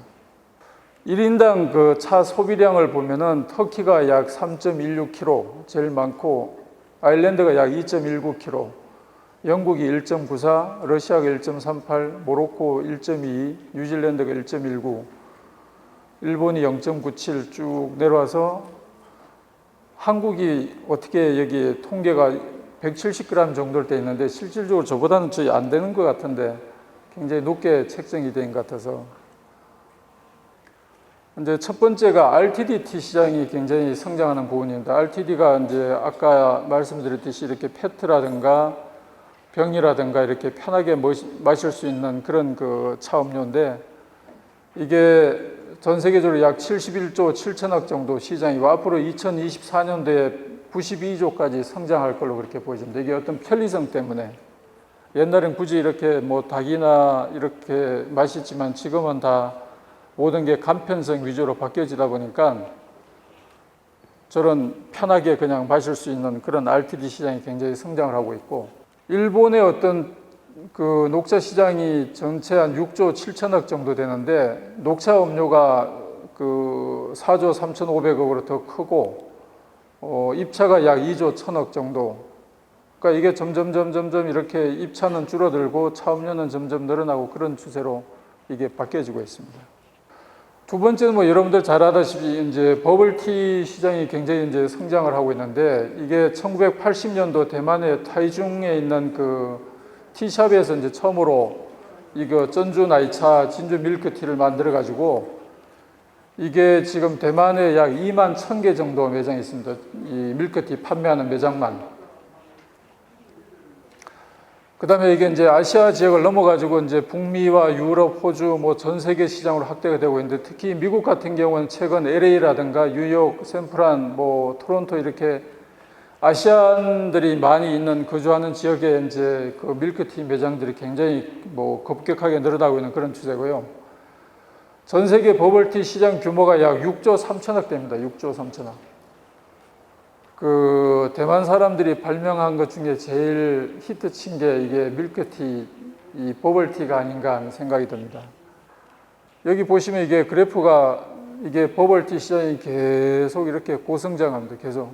1인당 그 차 소비량을 보면은 터키가 약 3.16kg 제일 많고, 아일랜드가 약 2.19kg, 영국이 1.94, 러시아가 1.38, 모로코 1.22, 뉴질랜드가 1.19, 일본이 0.97 쭉 내려와서 한국이 어떻게 여기 통계가 170g 정도일 때 있는데 실질적으로 저보다는 거의 안 되는 것 같은데 굉장히 높게 책정이 된 것 같아서. 이제 첫 번째가 RTD 시장이 굉장히 성장하는 부분입니다. RTD가 이제 아까 말씀드렸듯이 이렇게 페트라든가 병이라든가 이렇게 편하게 마실 수 있는 그런 그 차 음료인데, 이게 전 세계적으로 약 71조 7천억 정도 시장이고 앞으로 2024년도에 92조까지 성장할 걸로 그렇게 보여집니다. 이게 어떤 편리성 때문에, 옛날엔 굳이 이렇게 뭐 닭이나 이렇게 마시지만 지금은 다 모든 게 간편성 위주로 바뀌어지다 보니까 저런 편하게 그냥 마실 수 있는 그런 RTD 시장이 굉장히 성장을 하고 있고, 일본의 어떤 그 녹차 시장이 전체 한 6조 7천억 정도 되는데 녹차 음료가 그 4조 3,500억으로 더 크고, 잎차가 약 2조 1천억 정도. 그러니까 이게 점점 이렇게 잎차는 줄어들고 차 음료는 점점 늘어나고 그런 추세로 이게 바뀌어지고 있습니다. 두 번째는 뭐 여러분들 잘 아다시피 이제 버블티 시장이 굉장히 이제 성장을 하고 있는데, 이게 1980년도 대만의 타이중에 있는 그 티샵에서 이제 처음으로 이거 전주 나이차, 진주 밀크티를 만들어 가지고 이게 지금 대만에 약 2만 1,000개 정도 매장이 있습니다. 이 밀크티 판매하는 매장만. 그 다음에 이게 이제 아시아 지역을 넘어가지고 이제 북미와 유럽, 호주 뭐 전 세계 시장으로 확대가 되고 있는데, 특히 미국 같은 경우는 최근 LA라든가 뉴욕, 샌프란, 뭐 토론토 이렇게 아시안들이 많이 있는 거주하는 지역에 이제 그 밀크티 매장들이 굉장히 뭐 급격하게 늘어나고 있는 그런 추세고요. 전 세계 버블티 시장 규모가 약 6조 3천억 됩니다. 6조 3천억. 그 대만 사람들이 발명한 것 중에 제일 히트친 게 이게 밀크티, 이 버블티가 아닌가 하는 생각이 듭니다. 여기 보시면 이게 그래프가 이게 버블티 시장이 계속 이렇게 고성장합니다. 계속.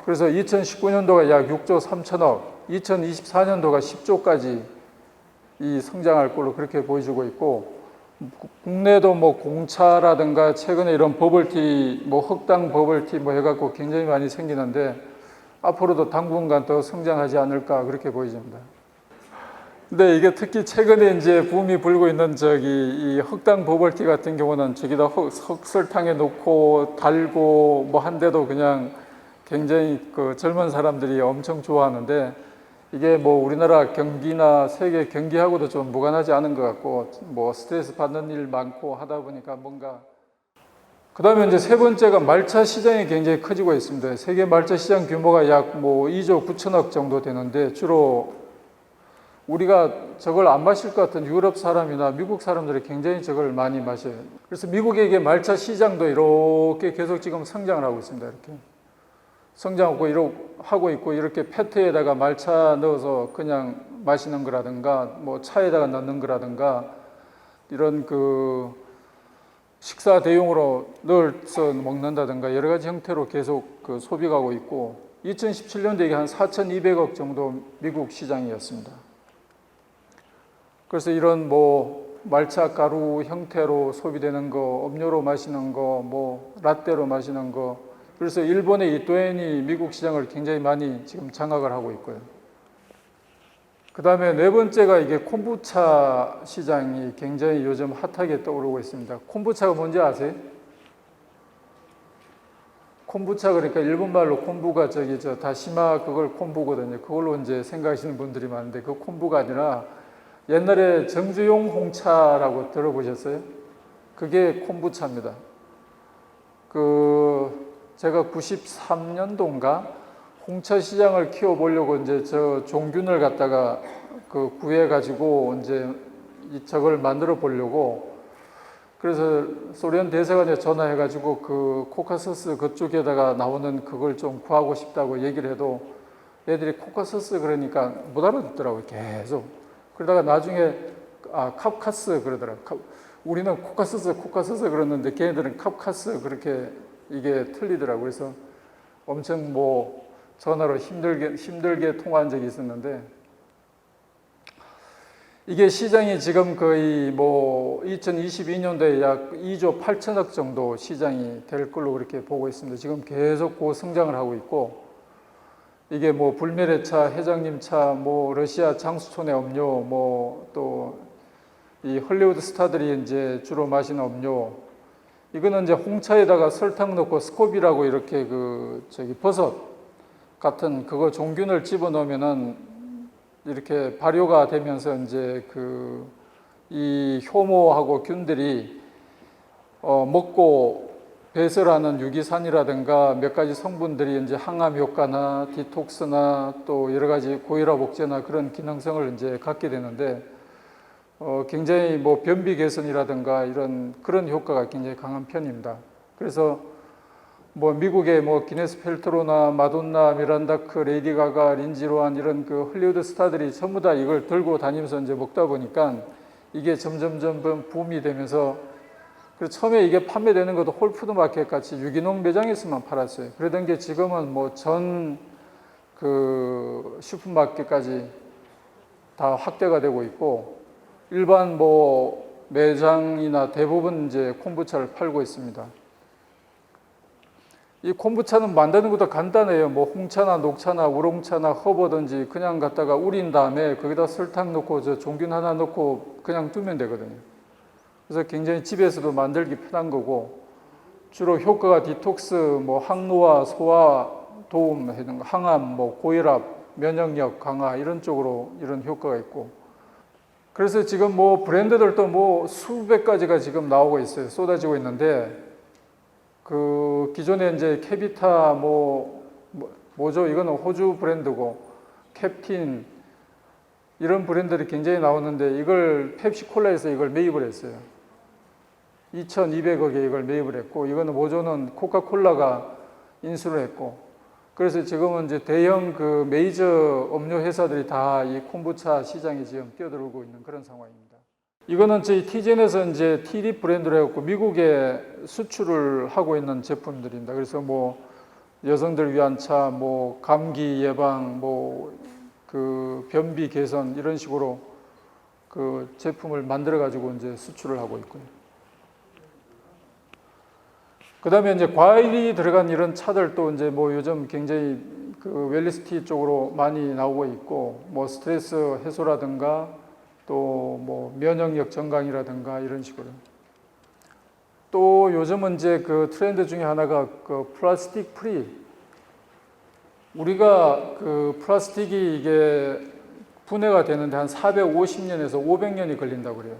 그래서 2019년도가 약 6조 3천억, 2024년도가 10조까지 이 성장할 걸로 그렇게 보여주고 있고, 국내도 뭐 공차라든가 최근에 이런 버블티, 뭐 흑당 버블티 뭐 해갖고 굉장히 많이 생기는데 앞으로도 당분간 더 성장하지 않을까 그렇게 보여집니다. 근데 이게 특히 최근에 이제 붐이 불고 있는 이 흑당 버블티 같은 경우는 저기다 설탕에 넣고 달고 뭐 한데도 그냥 굉장히 그 젊은 사람들이 엄청 좋아하는데, 이게 뭐 우리나라 경기나 세계 경기하고도 좀 무관하지 않은 것 같고, 뭐 스트레스 받는 일 많고 하다 보니까 뭔가. 그 다음에 이제 세 번째가 말차 시장이 굉장히 커지고 있습니다. 세계 말차 시장 규모가 약 뭐 2조 9천억 정도 되는데, 주로 우리가 저걸 안 마실 것 같은 유럽 사람이나 미국 사람들이 굉장히 저걸 많이 마셔요. 그래서 미국의 말차 시장도 이렇게 계속 지금 성장을 하고 있습니다. 이렇게. 성장하고 있고, 이렇게 페트에다가 말차 넣어서 그냥 마시는 거라든가 뭐 차에다가 넣는 거라든가 이런 그 식사 대용으로 넣어서 먹는다든가 여러 가지 형태로 계속 그 소비가 하고 있고, 2017년도에 한 4,200억 정도 미국 시장이었습니다. 그래서 이런 뭐 말차 가루 형태로 소비되는 거, 음료로 마시는 거, 뭐 라떼로 마시는 거, 그래서 일본의 이토엔이 미국 시장을 굉장히 많이 지금 장악을 하고 있고요. 그 다음에 네 번째가 이게 콤부차 시장이 굉장히 요즘 핫하게 떠오르고 있습니다. 콤부차가 뭔지 아세요? 콤부차 그러니까 일본말로 콤부가 다시마 그걸 콤부거든요. 그걸로 이제 생각하시는 분들이 많은데 그 콤부가 아니라 옛날에 정주용 홍차라고 들어보셨어요? 그게 콤부차입니다. 제가 93년도인가 홍차 시장을 키워보려고 이제 저 종균을 갖다가 구해가지고 이제 저걸 만들어 보려고 그래서 소련 대사관에 전화해가지고 그 코카서스 그쪽에다가 나오는 그걸 좀 구하고 싶다고 얘기를 해도 애들이 코카서스 그러니까 못 알아듣더라고요. 계속. 그러다가 나중에 캅카스 그러더라고요. 우리는 코카서스 그러는데 걔네들은 캅카스 그렇게 이게 틀리더라고요. 그래서 엄청 뭐 전화로 힘들게 통화한 적이 있었는데 이게 시장이 지금 거의 뭐 2022년도에 약 2조 8천억 정도 시장이 될 걸로 그렇게 보고 있습니다. 지금 계속 고성장을 하고 있고 이게 뭐 불매례차, 회장님차, 뭐 러시아 장수촌의 음료, 뭐 또 이 헐리우드 스타들이 이제 주로 마시는 음료 이거는 이제 홍차에다가 설탕 넣고 스코비라고 이렇게 버섯 같은 그거 종균을 집어넣으면은 이렇게 발효가 되면서 이제 이 효모하고 균들이 먹고 배설하는 유기산이라든가 몇 가지 성분들이 이제 항암 효과나 디톡스나 또 여러 가지 고혈압 억제나 그런 기능성을 이제 갖게 되는데 굉장히 뭐 변비 개선이라든가 그런 효과가 굉장히 강한 편입니다. 그래서 뭐 미국의 뭐 기네스 펠트로나 마돈나, 미란다크, 레이디 가가, 린지 로한 이런 헐리우드 스타들이 전부 다 이걸 들고 다니면서 이제 먹다 보니까 이게 점점 붐이 되면서 그래서 처음에 이게 판매되는 것도 홀푸드 마켓 같이 유기농 매장에서만 팔았어요. 그러던 게 지금은 뭐 전 슈퍼마켓까지 다 확대가 되고 있고 일반 뭐 매장이나 대부분 이제 콤부차를 팔고 있습니다. 이 콤부차는 만드는 것도 간단해요. 뭐 홍차나 녹차나 우롱차나 허브든지 그냥 갖다가 우린 다음에 거기다 설탕 넣고 종균 하나 넣고 그냥 두면 되거든요. 그래서 굉장히 집에서도 만들기 편한 거고 주로 효과가 디톡스, 뭐 항노화, 소화 도움, 항암, 뭐 고혈압, 면역력 강화 이런 쪽으로 이런 효과가 있고 그래서 지금 뭐 브랜드들도 뭐 수백 가지가 지금 나오고 있어요. 쏟아지고 있는데 기존에 이제 캐비타 뭐죠? 이거는 호주 브랜드고 캡틴 이런 브랜드들이 굉장히 나오는데 이걸 펩시콜라에서 이걸 매입을 했어요. 2,200억에 이걸 매입을 했고 이거는 모조는 코카콜라가 인수를 했고 그래서 지금은 이제 대형 메이저 음료 회사들이 다 이 콤부차 시장에 지금 뛰어들고 있는 그런 상황입니다. 이거는 저희 티젠에서 이제 TD 브랜드로 해갖고 미국에 수출을 하고 있는 제품들입니다. 그래서 뭐 여성들 위한 차, 뭐 감기 예방, 뭐 변비 개선 이런 식으로 제품을 만들어 가지고 이제 수출을 하고 있고요. 그 다음에 이제 과일이 들어간 이런 차들도 이제 뭐 요즘 굉장히 웰리스티 쪽으로 많이 나오고 있고 뭐 스트레스 해소라든가 또 뭐 면역력 증강이라든가 이런 식으로. 또 요즘은 이제 트렌드 중에 하나가 플라스틱 프리. 우리가 플라스틱이 이게 분해가 되는데 한 450년에서 500년이 걸린다고 그래요.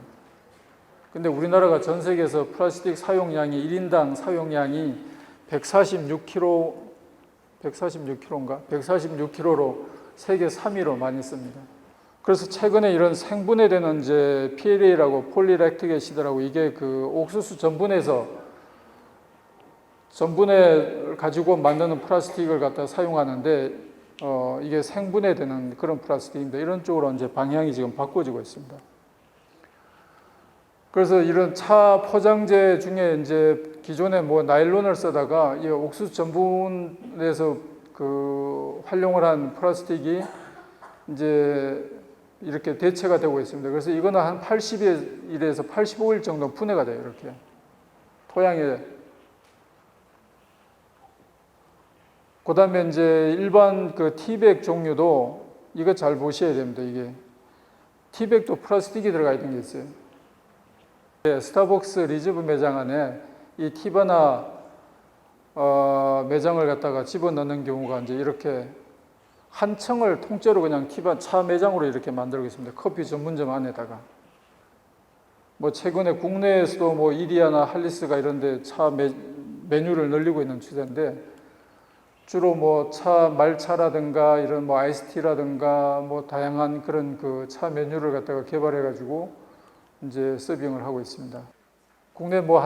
근데 우리나라가 전 세계에서 플라스틱 사용량이 1인당 사용량이 146kg로 세계 3위로 많이 씁니다. 그래서 최근에 이런 생분해되는 이제 PLA라고 폴리랙틱 애시드라고 이게 옥수수 전분에서 전분을 가지고 만드는 플라스틱을 갖다 사용하는데 이게 생분해되는 그런 플라스틱인데 이런 쪽으로 이제 방향이 지금 바꿔지고 있습니다. 그래서 이런 차 포장재 중에 이제 기존에 뭐 나일론을 쓰다가 이 옥수수 전분에서 활용을 한 플라스틱이 이제 이렇게 대체가 되고 있습니다. 그래서 이거는 한 80일에서 85일 정도 분해가 돼요. 이렇게 토양에. 그 다음에 이제 일반 그 티백 종류도 이거 잘 보셔야 됩니다. 이게 티백도 플라스틱이 들어가 있는 게 있어요. 스타벅스 리즈브 매장 안에 이 티바나 매장을 갖다가 집어넣는 경우가 이제 이렇게 한 층을 통째로 그냥 티바 차 매장으로 이렇게 만들고 있습니다. 커피 전문점 안에다가. 뭐 최근에 국내에서도 뭐 이디야나 할리스가 이런데 차 메뉴를 늘리고 있는 추세인데, 주로 뭐 말차라든가 이런 뭐 아이스티라든가 뭐 다양한 그런 그 차 메뉴를 갖다가 개발해 가지고 이제 서빙을 하고 있습니다. 국내 뭐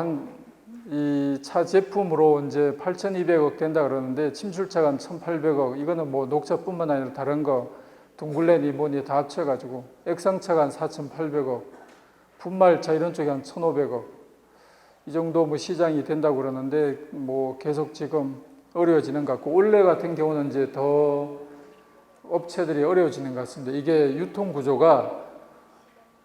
이 차 제품으로 이제 8,200억 된다 그러는데, 침출차가 1,800억, 이거는 뭐 녹차뿐만 아니라 다른 거 둥글레니 뭐니 다 합쳐가지고, 액상차가 한 4,800억, 분말차 이런 쪽이 한 1,500억, 이 정도 뭐 시장이 된다고 그러는데, 뭐 계속 지금 어려워지는 것 같고, 올해 같은 경우는 이제 더 업체들이 어려워지는 것 같습니다. 이게 유통 구조가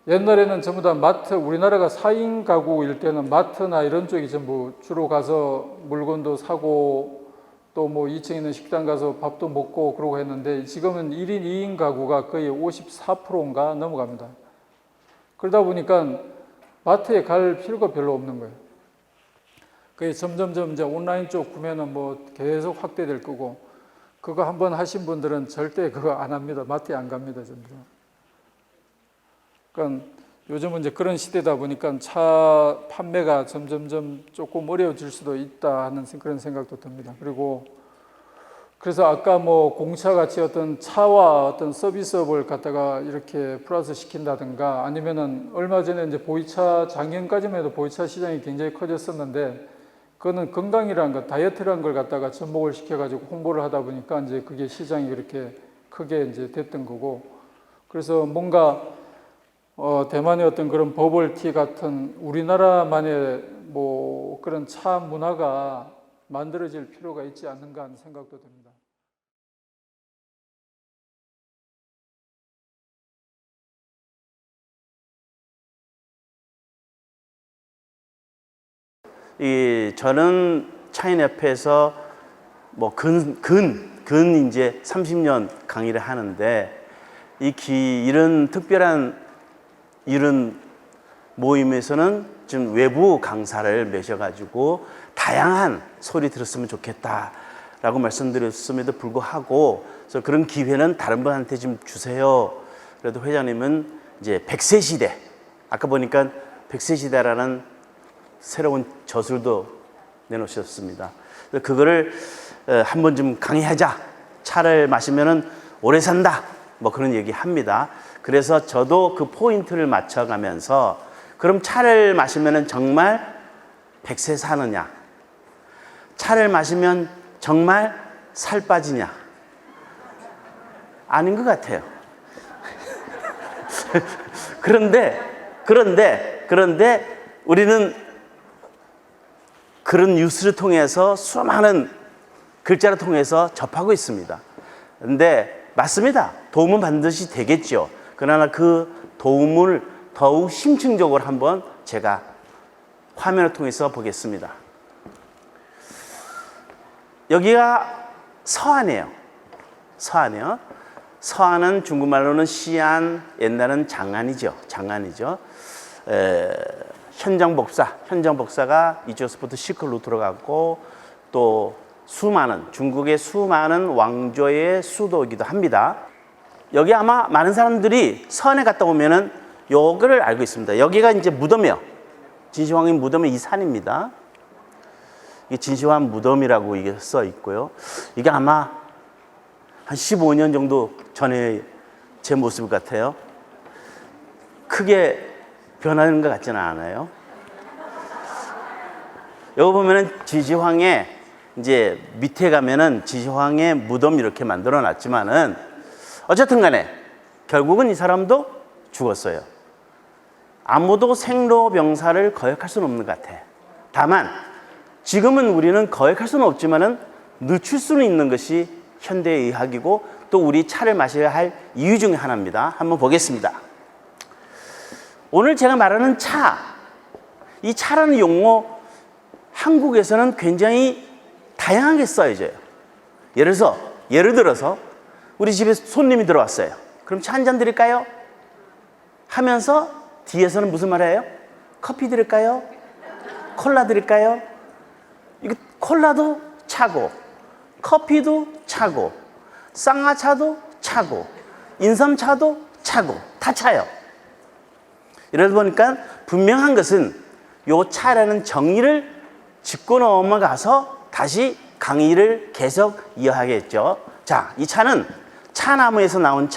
옛날에는 전부 다 마트, 우리나라가 4인 가구일 때는 마트나 이런 쪽이 전부 주로 가서 물건도 사고 또 뭐 2층에 있는 식당 가서 밥도 먹고 그러고 했는데, 지금은 1인, 2인 가구가 거의 54%인가 넘어갑니다. 그러다 보니까 마트에 갈 필요가 별로 없는 거예요. 그게 점점점 이제 온라인 쪽 구매는 뭐 계속 확대될 거고, 그거 한번 하신 분들은 절대 그거 안 합니다. 마트에 안 갑니다, 전부. 그러니까 요즘은 이제 그런 시대다 보니까 차 판매가 점점점 조금 어려워질 수도 있다 하는 그런 생각도 듭니다. 그리고 그래서 아까 뭐 공차 같이 어떤 차와 어떤 서비스업을 갖다가 이렇게 플러스 시킨다든가, 아니면은 얼마 전에 이제 보이차, 작년까지만 해도 보이차 시장이 굉장히 커졌었는데, 그거는 건강이라는 것, 다이어트라는 걸 갖다가 접목을 시켜가지고 홍보를 하다 보니까 이제 그게 시장이 그렇게 크게 이제 됐던 거고, 그래서 뭔가 대만의 어떤 그런 버블티 같은 우리나라만의 뭐 그런 차 문화가 만들어질 필요가 있지 않는가 하는 생각도 듭니다. 저는 차인협회에서 뭐 이제 30년 강의를 하는데, 이런 특별한 이런 모임에서는 좀 외부 강사를 모셔가지고 다양한 소리 들었으면 좋겠다라고 말씀드렸음에도 불구하고, 그래서 그런 기회는 다른 분한테 좀 주세요. 그래도 회장님은 이제 100세 시대, 아까 보니까 100세 시대라는 새로운 저술도 내놓으셨습니다. 그거를 한번 좀 강의하자. 차를 마시면은 오래 산다. 뭐 그런 얘기 합니다. 그래서 저도 그 포인트를 맞춰가면서, 그럼 차를 마시면은 정말 100세 사느냐? 차를 마시면 정말 살 빠지냐? 아닌 것 같아요. 그런데 우리는 그런 뉴스를 통해서 수많은 글자를 통해서 접하고 있습니다. 근데 맞습니다. 도움은 반드시 되겠죠. 그러나 그 도움을 더욱 심층적으로 한번 제가 화면을 통해서 보겠습니다. 여기가 서안이에요. 서안은 중국말로는 시안, 옛날은 장안이죠. 현정복사가 이쪽에서부터 시클로 들어갔고, 또 중국의 수많은 왕조의 수도이기도 합니다. 여기 아마 많은 사람들이 서안에 갔다 오면은 요거를 알고 있습니다. 여기가 이제 무덤이에요. 진시황의 무덤의 이 산입니다. 이게 진시황 무덤이라고 이게 써 있고요. 이게 아마 한 15년 정도 전에 제 모습 같아요. 크게 변하는 것 같지는 않아요. 여기 보면은 진시황의 이제 밑에 가면은 진시황의 무덤 이렇게 만들어 놨지만은, 어쨌든 간에 결국은 이 사람도 죽었어요. 아무도 생로병사를 거역할 수는 없는 것 같아. 다만 지금은 우리는 거역할 수는 없지만은 늦출 수는 있는 것이 현대의학이고, 또 우리 차를 마셔야 할 이유 중에 하나입니다. 한번 보겠습니다. 오늘 제가 말하는 차, 이 차라는 용어 한국에서는 굉장히 다양하게 써져요. 예를 들어서 우리 집에 손님이 들어왔어요. 그럼 차 한 잔 드릴까요? 하면서 뒤에서는 무슨 말 해요? 커피 드릴까요? 콜라 드릴까요? 이거 콜라도 차고, 커피도 차고, 쌍화차도 차고, 인삼차도 차고, 다 차요. 이러다 보니까 분명한 것은 요 차라는 정의를 짚고 넘어가서 다시 강의를 계속 이어가겠죠. 자, 이 차는 차나무에서 나온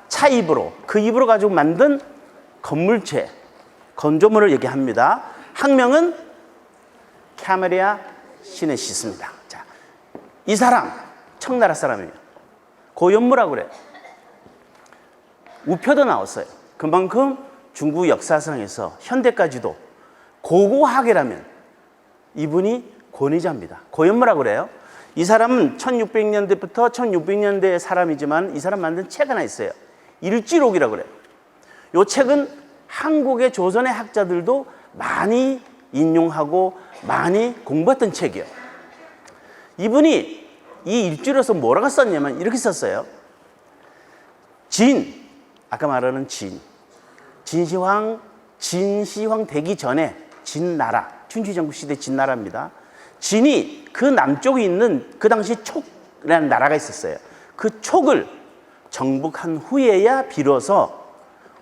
차잎으로, 그 잎으로 가지고 만든 건물체, 건조물을 얘기합니다. 학명은 카멜리아 시네시스입니다. 자, 이 사람 청나라 사람이에요. 고연무라고 그래요. 우표도 나왔어요. 그만큼 중국 역사상에서 현대까지도 고고학이라면 이분이 권위자입니다. 고연무라고 그래요. 이 사람은 1600년대부터 1600년대의 사람이지만 이 사람 만든 책 하나 있어요. 일지록이라고 그래요. 이 책은 한국의 조선의 학자들도 많이 인용하고 많이 공부했던 책이에요. 이분이 이 일지록에서 뭐라고 썼냐면 이렇게 썼어요. 아까 말하는 진시황 되기 전에 진나라, 춘추전국 시대 진나라입니다. 진이 그 남쪽에 있는 그 당시 촉이라는 나라가 있었어요. 그 촉을 정복한 후에야 비로소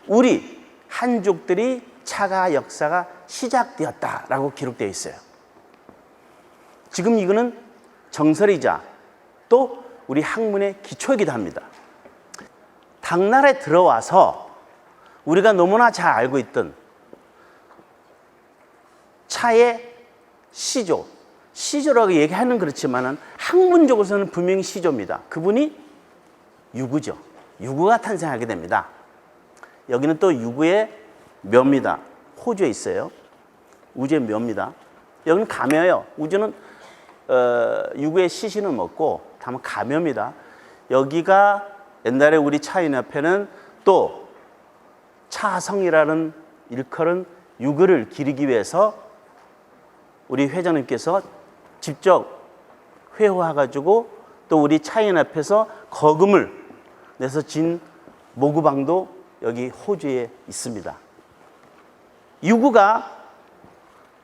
우리 한족들이 차가 역사가 시작되었다라고 기록되어 있어요. 지금 이거는 정설이자 또 우리 학문의 기초이기도 합니다. 당나라에 들어와서 우리가 너무나 잘 알고 있던 차의 시조라고 얘기하는 그렇지만은 학문적으로서는 분명히 시조입니다. 그분이 유구죠. 유구가 탄생하게 됩니다. 여기는 또 유구의 묘입니다. 호주에 있어요. 우주의 묘입니다. 여기는 가묘예요. 우주는 유구의 시신을 먹고 다만 가묘입니다. 여기가 옛날에 우리 차인협회는 또 차성이라는 일컬은 유구를 기리기 위해서 우리 회장님께서 직접 회호해가지고 또 우리 차인협회에서 거금을 내서 진 모구방도 여기 호주에 있습니다. 유구가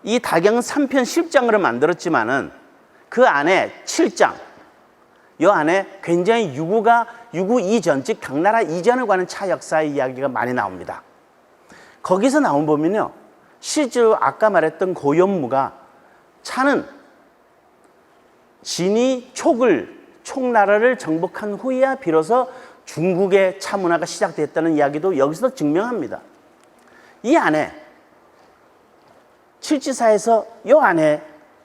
이 다경 3편 10장으로 만들었지만은 그 안에 7장, 이 안에 굉장히 유구 이전, 즉 당나라 이전을 관한 차 역사의 이야기가 많이 나옵니다. 거기서 나온 보면요, 실제로 아까 말했던 고연무가 차는 진이 촉나라를 정복한 후에야 비로소 중국의 차 문화가 시작됐다는 이야기도 여기서 증명합니다. 이 안에 칠지사에서 이 안에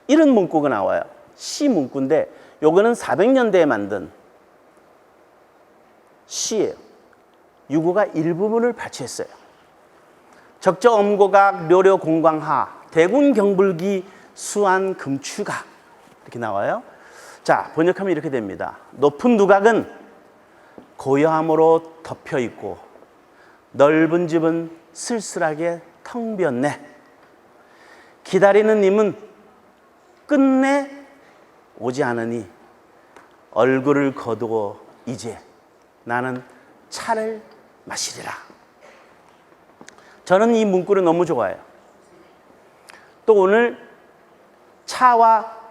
이런 문구가 나와요. 시 문구인데 요거는 400년대에 만든 시예요. 유구가 일부분을 발췌했어요. 적저 엄고각 료료 공광하 대군 경불기 수안 금추각 이렇게 나와요. 자, 번역하면 이렇게 됩니다. 높은 누각은 고요함으로 덮여 있고 넓은 집은 쓸쓸하게 텅 비었네. 기다리는 님은 끝내 오지 않으니 얼굴을 거두고 이제 나는 차를 마시리라. 저는 이 문구를 너무 좋아해요. 또 오늘 차와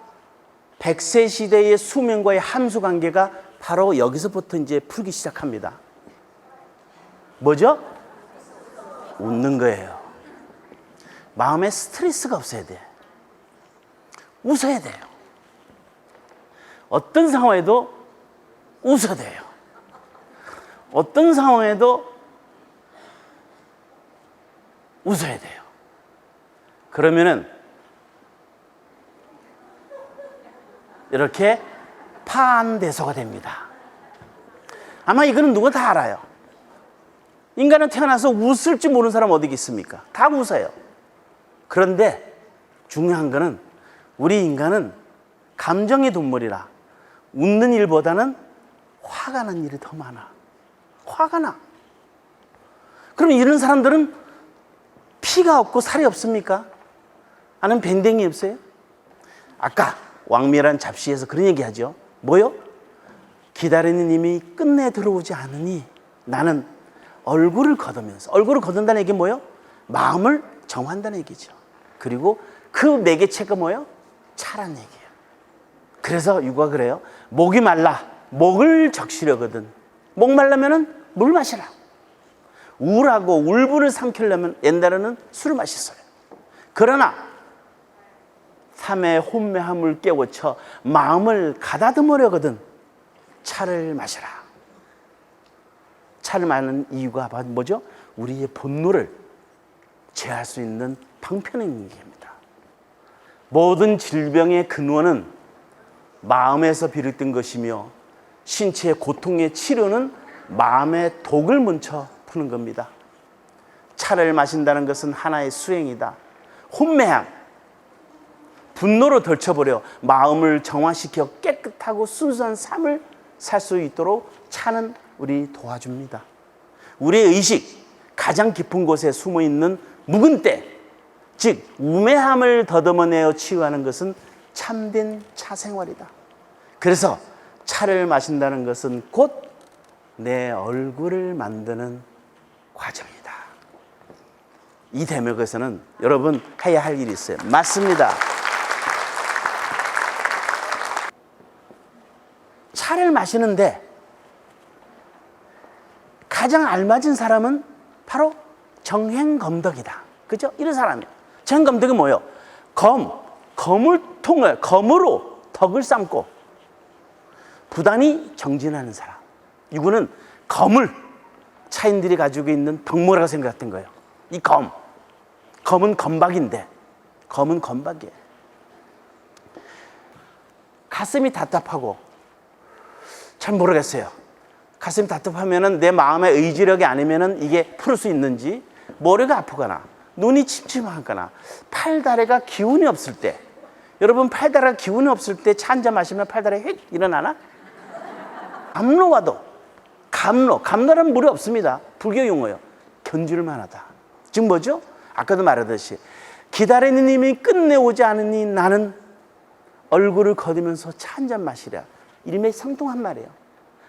백세 시대의 수명과의 함수 관계가 바로 여기서부터 이제 풀기 시작합니다. 뭐죠? 웃는 거예요. 마음에 스트레스가 없어야 돼. 웃어야 돼요. 어떤 상황에도 웃어야 돼요. 어떤 상황에도 웃어야 돼요. 그러면은 이렇게 파한대소가 됩니다. 아마 이거는 누가 다 알아요. 인간은 태어나서 웃을 줄 모르는 사람 어디 있습니까? 다 웃어요. 그런데 중요한 거는 우리 인간은 감정의 동물이라 웃는 일보다는 화가 난 일이 더 많아. 화가 나. 그럼 이런 사람들은 피가 없고 살이 없습니까? 아니면 밴댕이 없어요? 아까 왕미란 잡시에서 그런 얘기 하죠. 뭐요? 기다리는 님이 끝내 들어오지 않으니 나는 얼굴을 걷으면서, 얼굴을 걷는다는 얘기 뭐요? 마음을 정한다는 얘기죠. 그리고 그 매개체가 뭐요? 차라는 얘기예요. 그래서 유가 그래요. 목이 말라 목을 적시려거든. 목 말라면은 물 마시라. 우울하고 울분을 삼키려면 옛날에는 술을 마셨어요. 그러나 삶의 혼매함을 깨우쳐 마음을 가다듬으려거든 차를 마시라. 차를 마시는 이유가 뭐죠? 우리의 분노를 제할 수 있는 방편인 얘기입니다. 모든 질병의 근원은 마음에서 비롯된 것이며 신체의 고통의 치료는 마음의 독을 뭉쳐 푸는 겁니다. 차를 마신다는 것은 하나의 수행이다. 혼매함, 분노로 덜쳐버려 마음을 정화시켜 깨끗하고 순수한 삶을 살 수 있도록 차는 우리 도와줍니다. 우리의 의식, 가장 깊은 곳에 숨어있는 묵은 때, 즉 우매함을 더듬어내어 치유하는 것은 참된 차 생활이다. 그래서 차를 마신다는 것은 곧 내 얼굴을 만드는 과정이다. 이 대목에서는 여러분 해야 할 일이 있어요. 맞습니다. 차를 마시는데 가장 알맞은 사람은 바로 정행검덕이다. 그죠? 이런 사람이에요. 정행검덕이 뭐예요? 검으로 덕을 쌓고 부단히 정진하는 사람. 이거는 검을 차인들이 가지고 있는 덕모라고 생각했던 거예요. 이 검은 검박인데, 검은 검박이에요. 가슴이 답답하고 잘 모르겠어요. 가슴이 답답하면은 내 마음의 의지력이 아니면은 이게 풀 수 있는지, 머리가 아프거나 눈이 침침하거나 팔다리가 기운이 없을 때, 여러분 팔다리가 기운이 없을 때 차 한 잔 마시면 팔다리 휙 일어나나? 감로라는 물이 없습니다. 불교 용어예요. 견줄만 하다. 즉 뭐죠? 아까도 말하듯이 기다리는 님이 끝내 오지 않으니 나는 얼굴을 거두면서 차 한 잔 마시랴. 이름에 상통한 말이에요.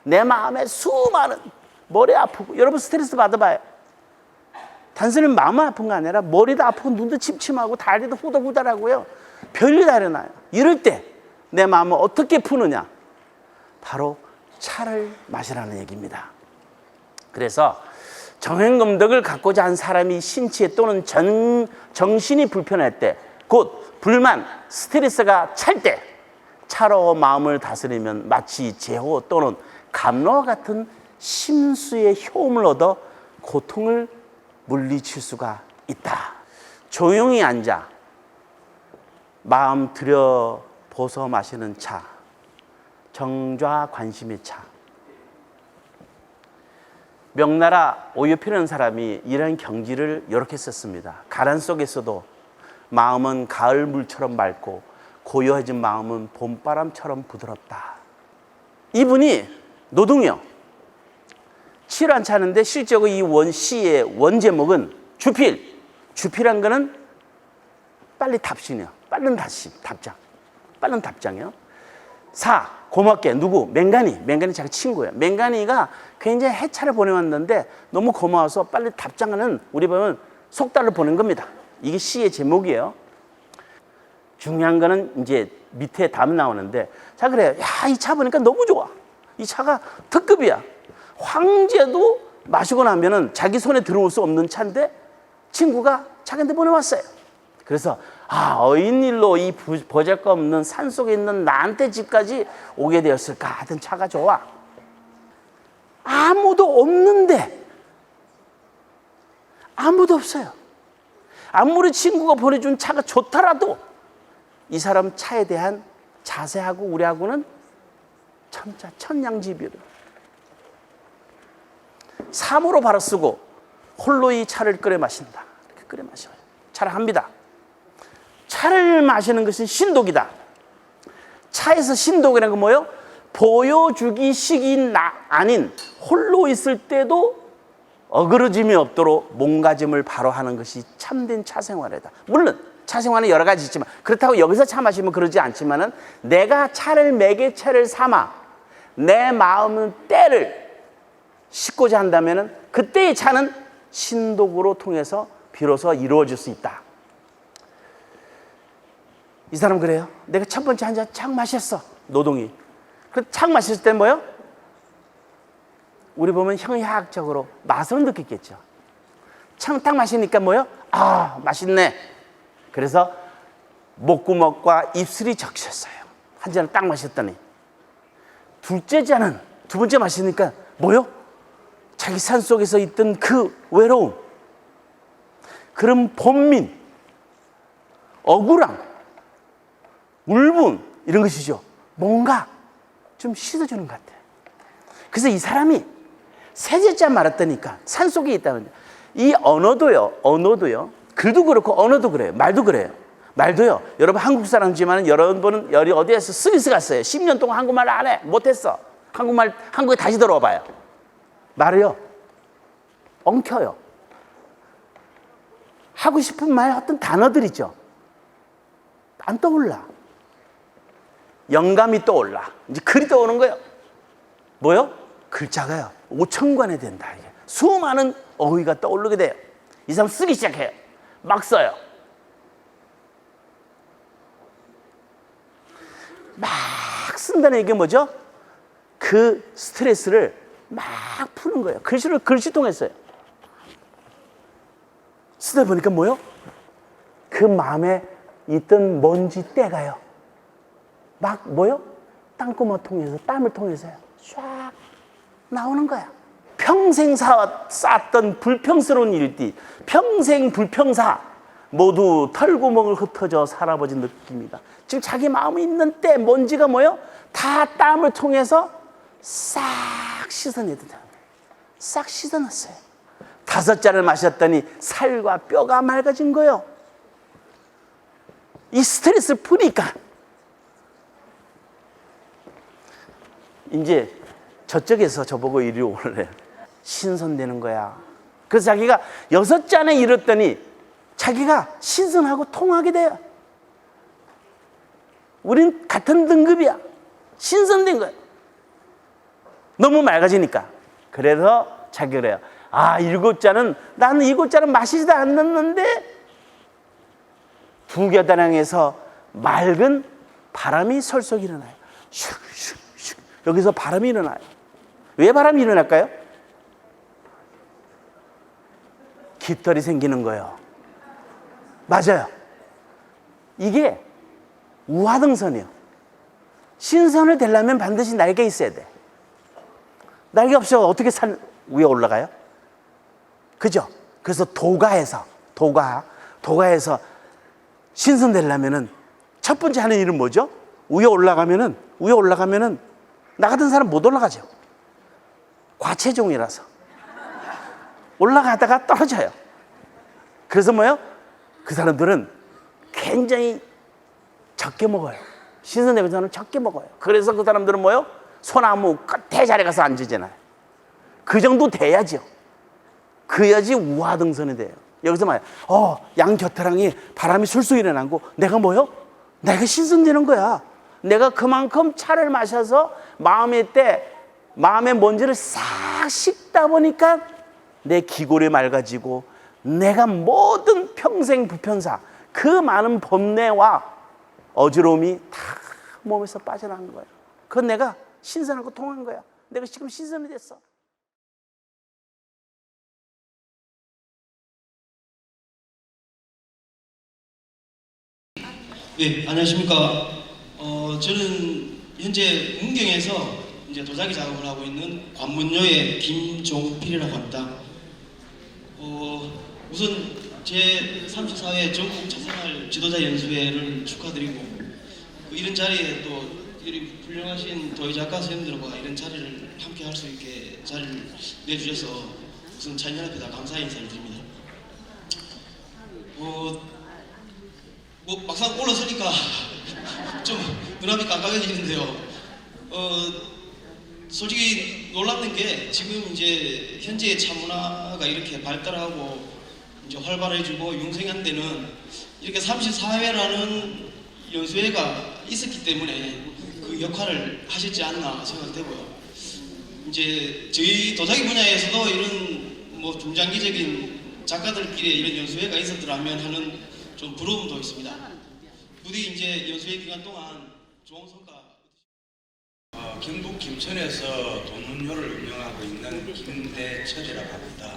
내 마음에 수많은 머리 아프고, 여러분 스트레스 받아봐요. 단순히 마음만 아픈 거 아니라 머리도 아프고 눈도 침침하고 다리도 후들후들하고요. 별일 다 일어나요. 이럴 때 내 마음을 어떻게 푸느냐? 바로 차를 마시라는 얘기입니다. 그래서 정행검덕을 갖고자 한 사람이 신체 또는 정신이 불편할 때, 곧 불만, 스트레스가 찰 때 차로 마음을 다스리면 마치 제호 또는 감로와 같은 심수의 효험을 얻어 고통을 물리칠 수가 있다. 조용히 앉아 마음 들여보서 마시는 차, 정좌관심의 차. 명나라 오유필이라는 사람이 이런 경지를 이렇게 썼습니다. 가란 속에서도 마음은 가을 물처럼 맑고 고요해진 마음은 봄바람처럼 부드럽다. 이분이 노동요. 시를 안 차는데 실제로 이 시의 원제목은 주필. 주필한 거는 빨리 답신이요. 빠른 답신, 답장. 빠른 답장이요. 고맙게 누구? 맹간이 자기 친구예요. 맹간이가 굉장히 해차를 보내왔는데 너무 고마워서 빨리 답장하는, 우리 보면 속달을 보낸 겁니다. 이게 시의 제목이에요. 중요한 거는 이제 밑에 답 나오는데, 자 그래요. 야, 이 차 보니까 너무 좋아. 이 차가 특급이야. 황제도 마시고 나면은 자기 손에 들어올 수 없는 차인데 친구가 자기한테 보내왔어요. 그래서 어인일로 이 보잘것없는 산속에 있는 나한테 집까지 오게 되었을까 하던 차가 좋아. 아무도 없는데, 아무도 없어요. 아무리 친구가 보내준 차가 좋더라도 이 사람 차에 대한 자세하고 우리하고는 천냥지비로 삼으로 바로 쓰고 홀로 이 차를 끓여 마신다. 이렇게 끓여 마셔요. 차를 합니다. 차를 마시는 것은 신독이다. 차에서 신독이라는 건 뭐예요? 보여주기식이 아닌 홀로 있을 때도 어그러짐이 없도록 몸가짐을 바로 하는 것이 참된 차생활이다. 물론 차생활은 여러 가지 있지만 그렇다고 여기서 차 마시면 그러지 않지만은 내가 차를 매개체를 삼아 내 마음은 때를 싣고자 한다면은 그때의 차는 신독으로 통해서 비로소 이루어질 수 있다. 이 사람 그래요. 내가 첫 번째 한 잔 착 마셨어. 노동이. 그 착 마셨을 때 뭐요? 우리 보면 형이학적으로 맛은 느꼈겠죠. 착 딱 마시니까 뭐요? 아, 맛있네. 그래서 목구멍과 입술이 적셨어요. 한 잔을 딱 마셨더니 둘째 잔은 두 번째 마시니까 뭐요? 자기 산속에서 있던 그 외로움, 그런 번민, 억울함, 울분 이런 것이죠. 뭔가 좀 씻어주는 것 같아요. 그래서 이 사람이 세제잔 말았다니까 산속에 있다는 이 언어도요. 글도 그렇고 언어도 그래요. 말도 그래요. 말도요. 여러분 한국 사람이지만 여러분은 여기 어디에서 스위스 갔어요. 10년 동안 한국말 안 해. 못했어. 한국에 다시 들어와 봐요. 말을요. 엉켜요. 하고 싶은 말 어떤 단어들 있죠. 안 떠올라. 영감이 떠올라. 이제 글이 떠오는 거예요. 뭐요? 글자가요. 5천관에 된다. 이게. 수많은 어휘가 떠오르게 돼요. 이 사람 쓰기 시작해요. 막 써요. 막 쓴다는 얘기 뭐죠? 그 스트레스를 막 푸는 거예요. 글씨를 글씨 통했어요. 쓰다 보니까 뭐요? 그 마음에 있던 먼지 때가요. 막 뭐요? 땅구멍 통해서 땀을 통해서요. 쫙 나오는 거야. 평생 쌓았던 불평스러운 일들, 평생 불평사 모두 털구멍을 흩어져 살아버진 느낌이다. 지금 자기 마음에 있는 때 먼지가 뭐요? 다 땀을 통해서 싹 씻어내더라. 싹 씻어놨어요. 5잔을 마셨더니 살과 뼈가 맑아진 거예요. 이 스트레스를 푸니까 이제 저쪽에서 저보고 이리 오래 신선되는 거야. 그래서 자기가 6잔에 이뤘더니 자기가 신선하고 통하게 돼요. 우린 같은 등급이야. 신선된 거야. 너무 맑아지니까. 그래서 자기가 그래요. 아, 7잔은 나는 7잔은 마시지도 않았는데 두개단항에서 맑은 바람이 솔솔 일어나요. 슉슉슉. 여기서 바람이 일어나요. 왜 바람이 일어날까요? 깃털이 생기는 거예요. 맞아요. 이게 우화등선이에요. 신선을 되려면 반드시 날개 있어야 돼. 날개 없이 어떻게 산 위에 올라가요? 그죠? 그래서 도가에서 신선되려면은 첫 번째 하는 일은 뭐죠? 위에 올라가면은 나 같은 사람 못 올라가죠. 과체중이라서 올라가다가 떨어져요. 그래서 뭐요? 그 사람들은 굉장히 적게 먹어요. 신선되는 사람은 적게 먹어요. 그래서 그 사람들은 뭐요? 소나무 끝에 자리에 가서 앉으잖아요. 그 정도 돼야죠. 그래야지 우하등선이 돼요. 여기서 말이야. 양 겨드랑이에 바람이 술술 일어나고 내가 뭐요? 내가 신선되는 거야. 내가 그만큼 차를 마셔서 마음의 먼지를 싹 씻다 보니까 내 기골이 맑아지고 내가 모든 평생 불편사, 그 많은 번뇌와 어지러움이 다 몸에서 빠져나간 거예요. 그건 내가 신선하고 통한 거야. 내가 지금 신선이 됐어. 네, 안녕하십니까. 저는 현재 문경에서 이제 도자기 작업을 하고 있는 관문요의 김종필이라고 합니다. 우선 제 34회 전국 차생활 지도자 연수회를 축하드리고 이런 자리에 또 이리 훌륭하신 도의 작가 선생님들과 이런 자리를 함께 할 수 있게 자리를 내주셔서 우선 찬연합에다 감사의 인사를 드립니다. 막상 올라서니까 좀 눈앞이 깜깜해지는데요. 솔직히 놀랐던 게 지금 이제 현재의 차문화가 이렇게 발달하고 이제 활발해지고 융성한 데는 이렇게 34회라는 연수회가 있었기 때문에 그 역할을 하셨지 않나 생각되고요. 이제 저희 도자기 분야에서도 이런 뭐 중장기적인 작가들끼리 이런 연수회가 있었더라면 하는 좀 부러움도 있습니다. 부디 이제 연수회 기간 동안 좋은 성과. 경북 김천에서 돈문효를 운영하고 있는 김대철이라고 합니다.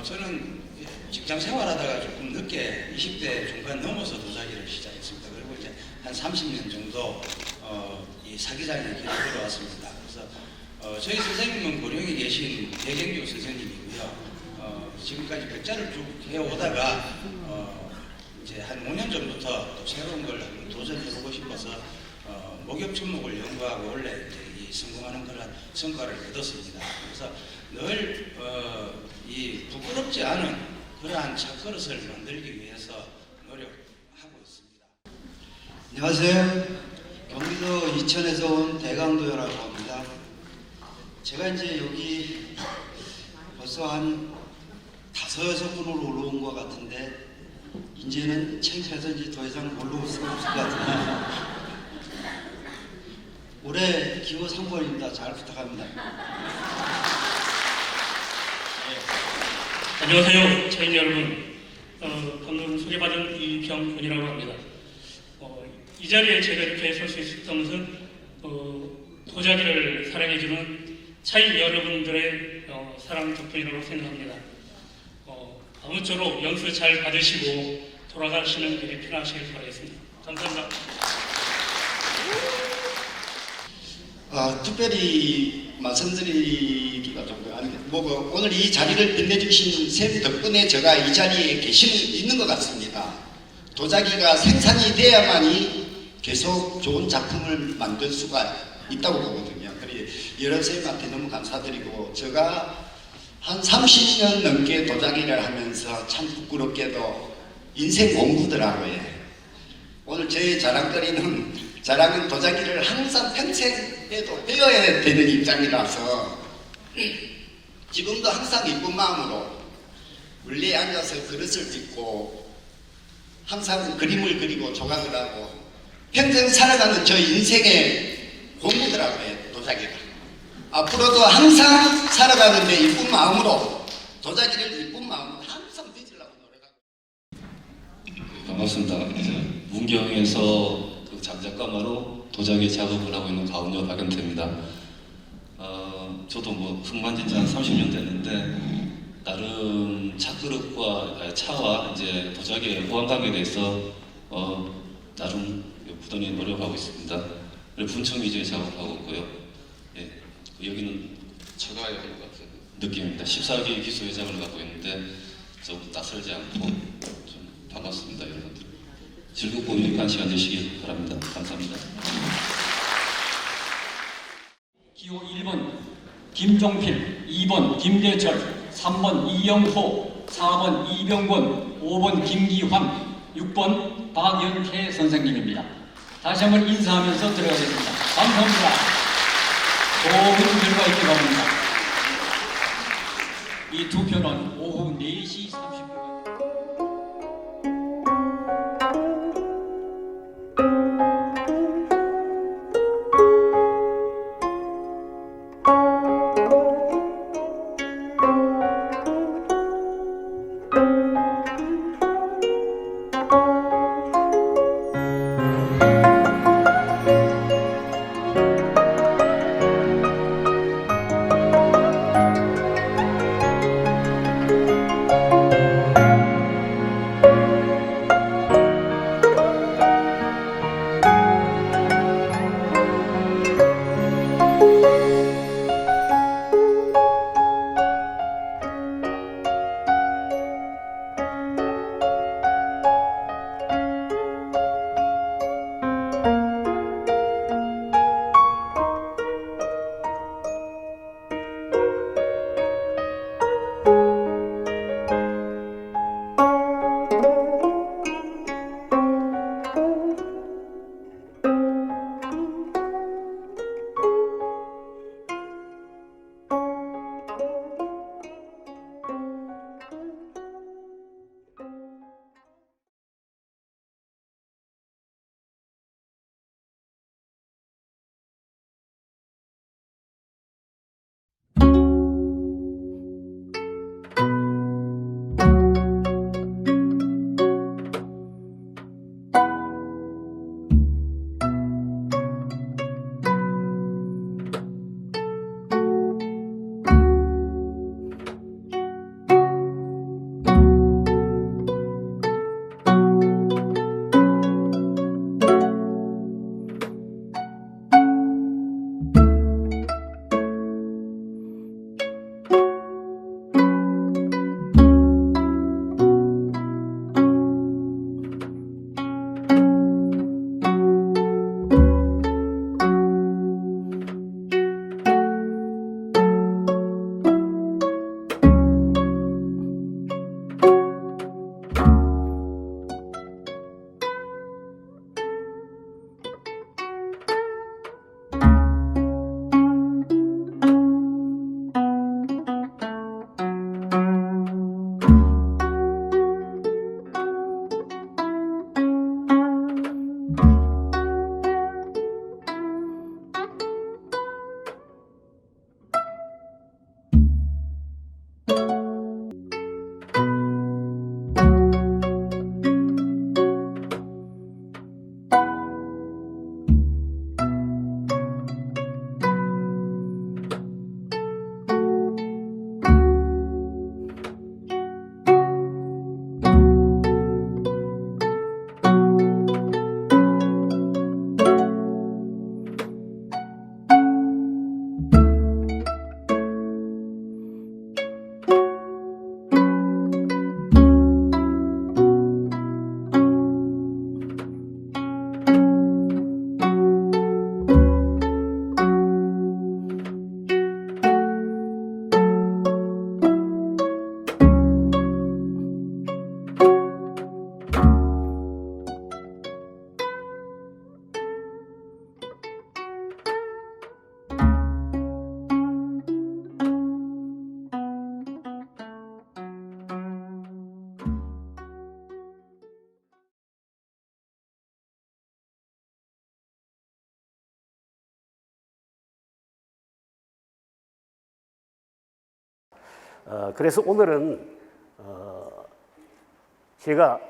저는 직장 생활하다가 조금 늦게 20대 중반 넘어서 도자기를 시작했습니다. 그리고 이제 한 30년 정도 이 사기장의 길을 걸어왔습니다. 그래서 저희 선생님은 고령에 계신 배경규 선생님이고요. 지금까지 백자를 쭉 해오다가 이제 한 5년 전부터 또 새로운 걸 도전해보고 싶어서 목욕 천목을 연구하고 원래 이제 이 성공하는 그런 성과를 얻었습니다. 그래서 늘 이 부끄럽지 않은 그러한 첫그릇을 만들기 위해서 노력하고 있습니다. 안녕하세요. 경기도 이천에서 온 대강도요라고 합니다. 제가 이제 여기 벌써 한 5-6번으로 올라온 것 같은데 이제는 창피해서 이제 더 이상 올라올 수가 없을 것 같아요. 올해 기호 상번입니다. 잘 부탁합니다. 안녕하세요. 차인 여러분. 방금 소개받은 이병훈이라고 합니다. 이 자리에 제가 이렇게 설 수 있었던 것은 도자기를 사랑해주는 차인 여러분들의 사랑 덕분이라고 생각합니다. 아무쪼록 연수 잘 받으시고 돌아가시는 길이 편하시길 바라겠습니다. 감사합니다. 특별히 말씀드리기가 좀 뭐고 오늘 이 자리를 빛내주신 쌤 덕분에 제가 이 자리에 있는 것 같습니다. 도자기가 생산이 돼야만이 계속 좋은 작품을 만들 수가 있다고 보거든요. 그래서 여러 쌤한테 너무 감사드리고 제가 한 30년 넘게 도자기를 하면서 참 부끄럽게도 인생 공부더라고요. 오늘 제 자랑은 도자기를 항상 평생에도 배워야 되는 입장이라서 지금도 항상 이쁜 마음으로 물리에 앉아서 그릇을 빚고 항상 그림을 그리고 조각을 하고 평생 살아가는 저 인생의 공부더라고요. 도자기가 앞으로도 항상 살아가는데 이쁜 마음으로 도자기를 이쁜 마음으로 항상 빚으려고 노력하고. 반갑습니다. 문경에서 장작가마로 도자기 작업을 하고 있는 가운요 박연태입니다. 저도 뭐 흙만진 지 한 30년 됐는데 나름 차그릇과 차와 이제 도자기의 호환관계에 대해서 나름 부단히 노력하고 있습니다. 분청 위주의 작업하고 있고요. 예, 여기는 처가의 같은 느낌입니다. 14기 기수 회장을 갖고 있는데 좀 낯설지 않고 좀 반갑습니다, 여러분들. 즐겁고 유익한 시간 되시길 바랍니다. 감사합니다. 기호 1번 김종필, 2번 김대철, 3번 이영호, 4번 이병권, 5번 김기환, 6번 박연태 선생님입니다. 다시 한번 인사하면서 들어가겠습니다. 감사합니다. 좋은 결과 있기 바랍니다. 이 투표는 오후 4시 30분 그래서 오늘은 제가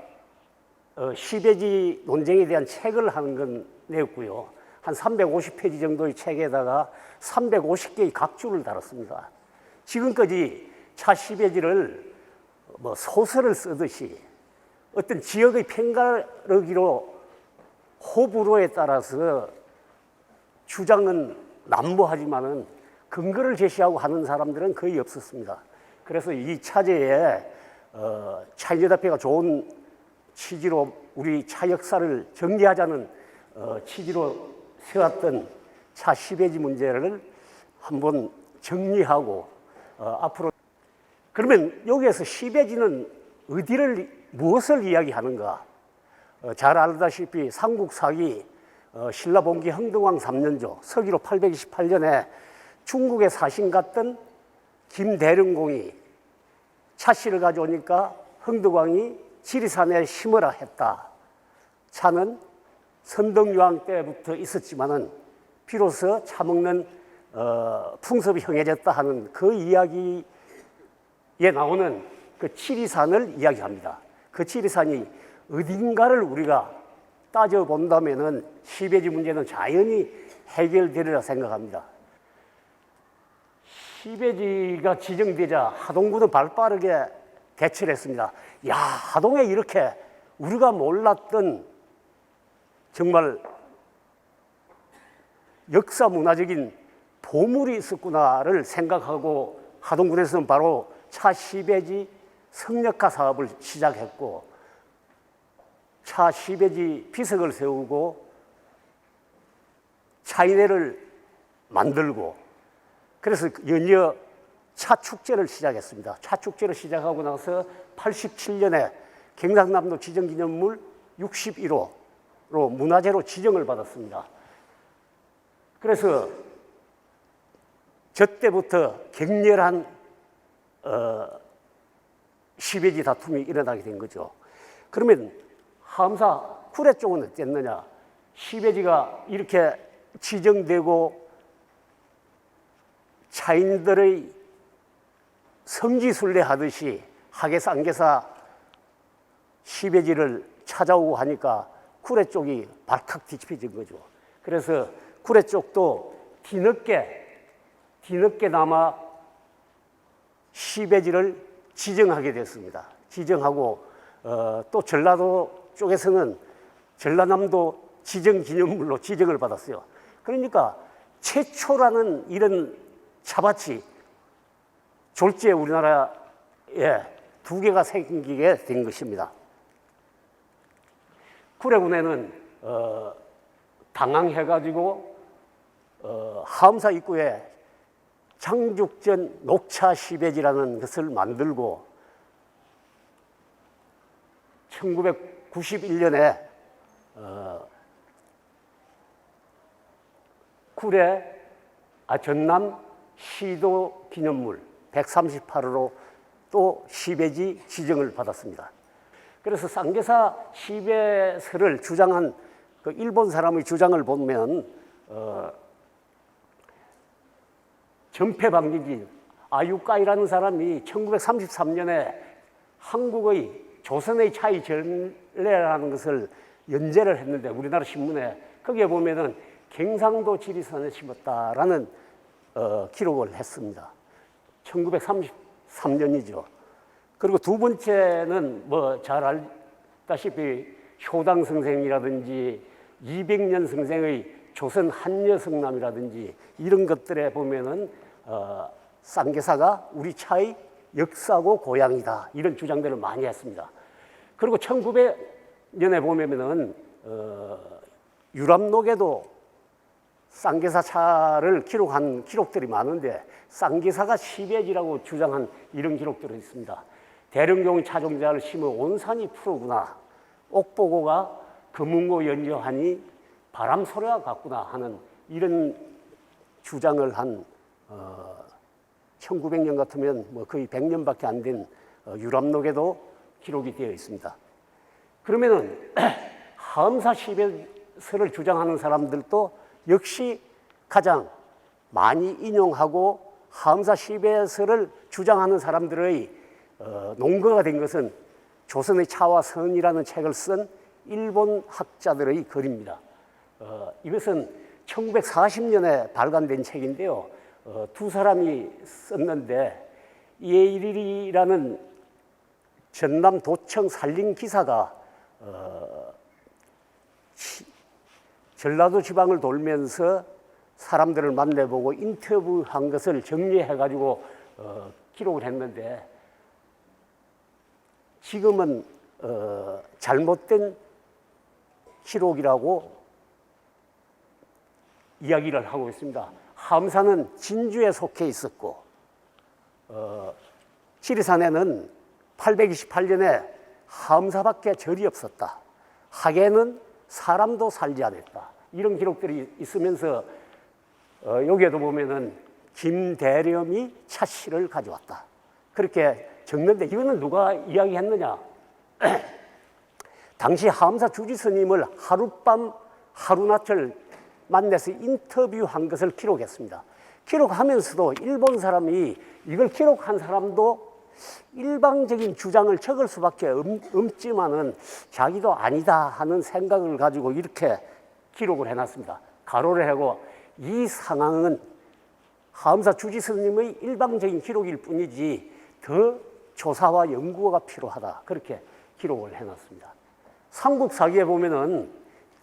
시베지 논쟁에 대한 책을 한 건 내었고요. 한 350페이지 정도의 책에다가 350개의 각주를 달았습니다. 지금까지 차 시베지를 뭐 소설을 쓰듯이 어떤 지역의 편가르기로 호불호에 따라서 주장은 난무하지만은 근거를 제시하고 하는 사람들은 거의 없었습니다. 그래서 이 차제에 차인여답회가 좋은 취지로 우리 차 역사를 정리하자는 취지로 세웠던 차 시베지 문제를 한번 정리하고 앞으로 그러면 여기에서 시베지는 무엇을 이야기하는가? 잘 알다시피 삼국사기 신라봉기 흥등왕 3년조 서기로 828년에 중국에 사신 갔던 김대령공이 차씨를 가져오니까 흥등왕이 지리산에 심으라 했다. 차는 선덕여왕 때부터 있었지만은 비로소 차 먹는 풍습이 형해졌다 하는 그 이야기에 나오는 그 지리산을 이야기합니다. 그 지리산이 어딘가를 우리가 따져본다면은 시베지 문제는 자연히 해결되리라 생각합니다. 시베지가 지정되자 하동군은 발빠르게 대처를 했습니다. 야, 하동에 이렇게 우리가 몰랐던 정말 역사 문화적인 보물이 있었구나를 생각하고 하동군에서는 바로 차 시베지 성역화 사업을 시작했고 차 시베지 비석을 세우고 차이네를 만들고 그래서 연이어 차 축제를 시작했습니다. 차 축제를 시작하고 나서 87년에 경상남도 지정기념물 61호로 문화재로 지정을 받았습니다. 그래서 저 때부터 격렬한 시베지 다툼이 일어나게 된 거죠. 그러면 하엄사 구례 쪽은 어땠느냐? 시베지가 이렇게 지정되고 차인들의 성지순례 하듯이 하계사, 안계사 시베지를 찾아오고 하니까 구례 쪽이 발칵 뒤집혀진 거죠. 그래서 구례 쪽도 뒤늦게나마 시베지를 지정하게 됐습니다. 지정하고 또 전라도 쪽에서는 전라남도 지정기념물로 지정을 받았어요. 그러니까 최초라는 이런 차밭이 졸지에 우리나라에 2개가 생기게 된 것입니다. 구례군에는 당항해가지고 하엄사 입구에 장죽전 녹차 시베지라는 것을 만들고 1991년에 전남 시도 기념물 138호로 또 시베지 지정을 받았습니다. 그래서 쌍계사 시베서를 주장한 그 일본 사람의 주장을 보면 전패방지진 아유까이라는 사람이 1933년에 한국의 조선의 차이 전례라는 것을 연재를 했는데 우리나라 신문에 거기에 보면은 경상도 지리산에 심었다라는 기록을 했습니다. 1933년이죠. 그리고 두 번째는 뭐 잘 알다시피 효당 성생이라든지 200년 성생의 조선 한여성남이라든지 이런 것들에 보면은 쌍계사가 우리 차의 역사고 고향이다 이런 주장들을 많이 했습니다. 그리고 1900년에 보면은 유람록에도 쌍계사 차를 기록한 기록들이 많은데 쌍계사가 시베지라고 주장한 이런 기록들이 있습니다. 대령경 차종자를 심어 온산이 푸르구나. 옥보고가 금운고 연주하니 바람 소리와 같구나 하는 이런 주장을 한 1900년 같으면 뭐 거의 100년밖에 안 된 유람록에도 기록이 되어 있습니다. 그러면은 하엄사 시베서를 주장하는 사람들도 역시 가장 많이 인용하고 하암사 시베서를 주장하는 사람들의 논거가 된 것은 조선의 차와 선이라는 책을 쓴 일본 학자들의 글입니다. 이것은 1940년에 발간된 책인데요. 두 사람이 썼는데 이에일이라는 전남 도청 산림 기사가 전라도 지방을 돌면서 사람들을 만나보고 인터뷰한 것을 정리해가지고 기록을 했는데 지금은 잘못된 기록이라고 이야기를 하고 있습니다. 하암사는 진주에 속해 있었고 지리산에는 828년에 하암사밖에 절이 없었다. 하계는 사람도 살지 않았다. 이런 기록들이 있으면서 여기에도 보면은 김대렴이 차씨를 가져왔다. 그렇게 적는데 이거는 누가 이야기했느냐? 당시 하암사 주지 스님을 하룻밤 하루낮을 만나서 인터뷰한 것을 기록했습니다. 기록하면서도 일본 사람이 이걸 기록한 사람도 일방적인 주장을 적을 수밖에 없지만은 자기도 아니다 하는 생각을 가지고 이렇게 기록을 해놨습니다. 가로를 하고 이 상황은 하암사 주지 스님의 일방적인 기록일 뿐이지 더 조사와 연구가 필요하다. 그렇게 기록을 해놨습니다. 삼국사기에 보면은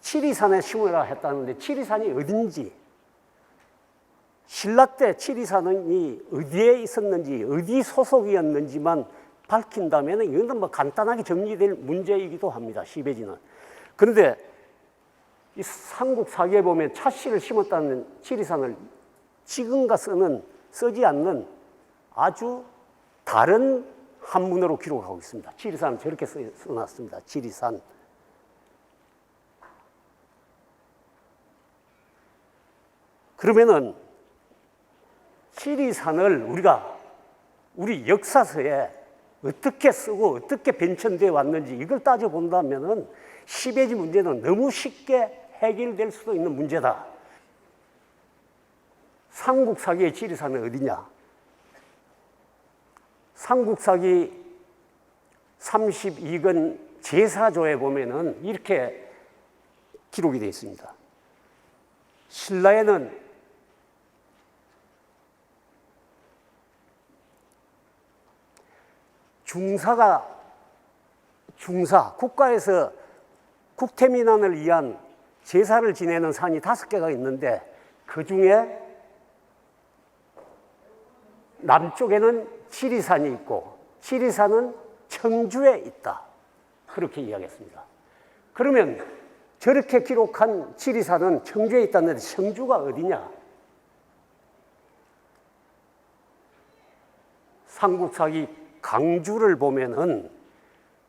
치리산에 심으라 했다는데 치리산이 어딘지, 신라 때 치리산이 어디에 있었는지, 어디 소속이었는지만 밝힌다면 이건 뭐 간단하게 정리될 문제이기도 합니다. 시베지는. 그런데 이 삼국사기에 보면 차씨를 심었다는 치리산을 지금과 쓰지 않는 아주 다른 한문으로 기록하고 있습니다. 치리산은 저렇게 써놨습니다. 치리산. 그러면은 치리산을 우리 역사서에 어떻게 쓰고 어떻게 변천되어 왔는지 이걸 따져본다면은 시베지 문제는 너무 쉽게 해결될 수도 있는 문제다. 삼국사기의 치리산은 어디냐? 삼국사기 32권 제사조에 보면은 이렇게 기록이 되어 있습니다. 신라에는 국가에서 국태민안을 위한 제사를 지내는 산이 5개가 있는데 그 중에 남쪽에는 지리산이 있고 지리산은 청주에 있다. 그렇게 이야기했습니다. 그러면 저렇게 기록한 지리산은 청주에 있다는데 청주가 어디냐? 삼국사기 강주를 보면은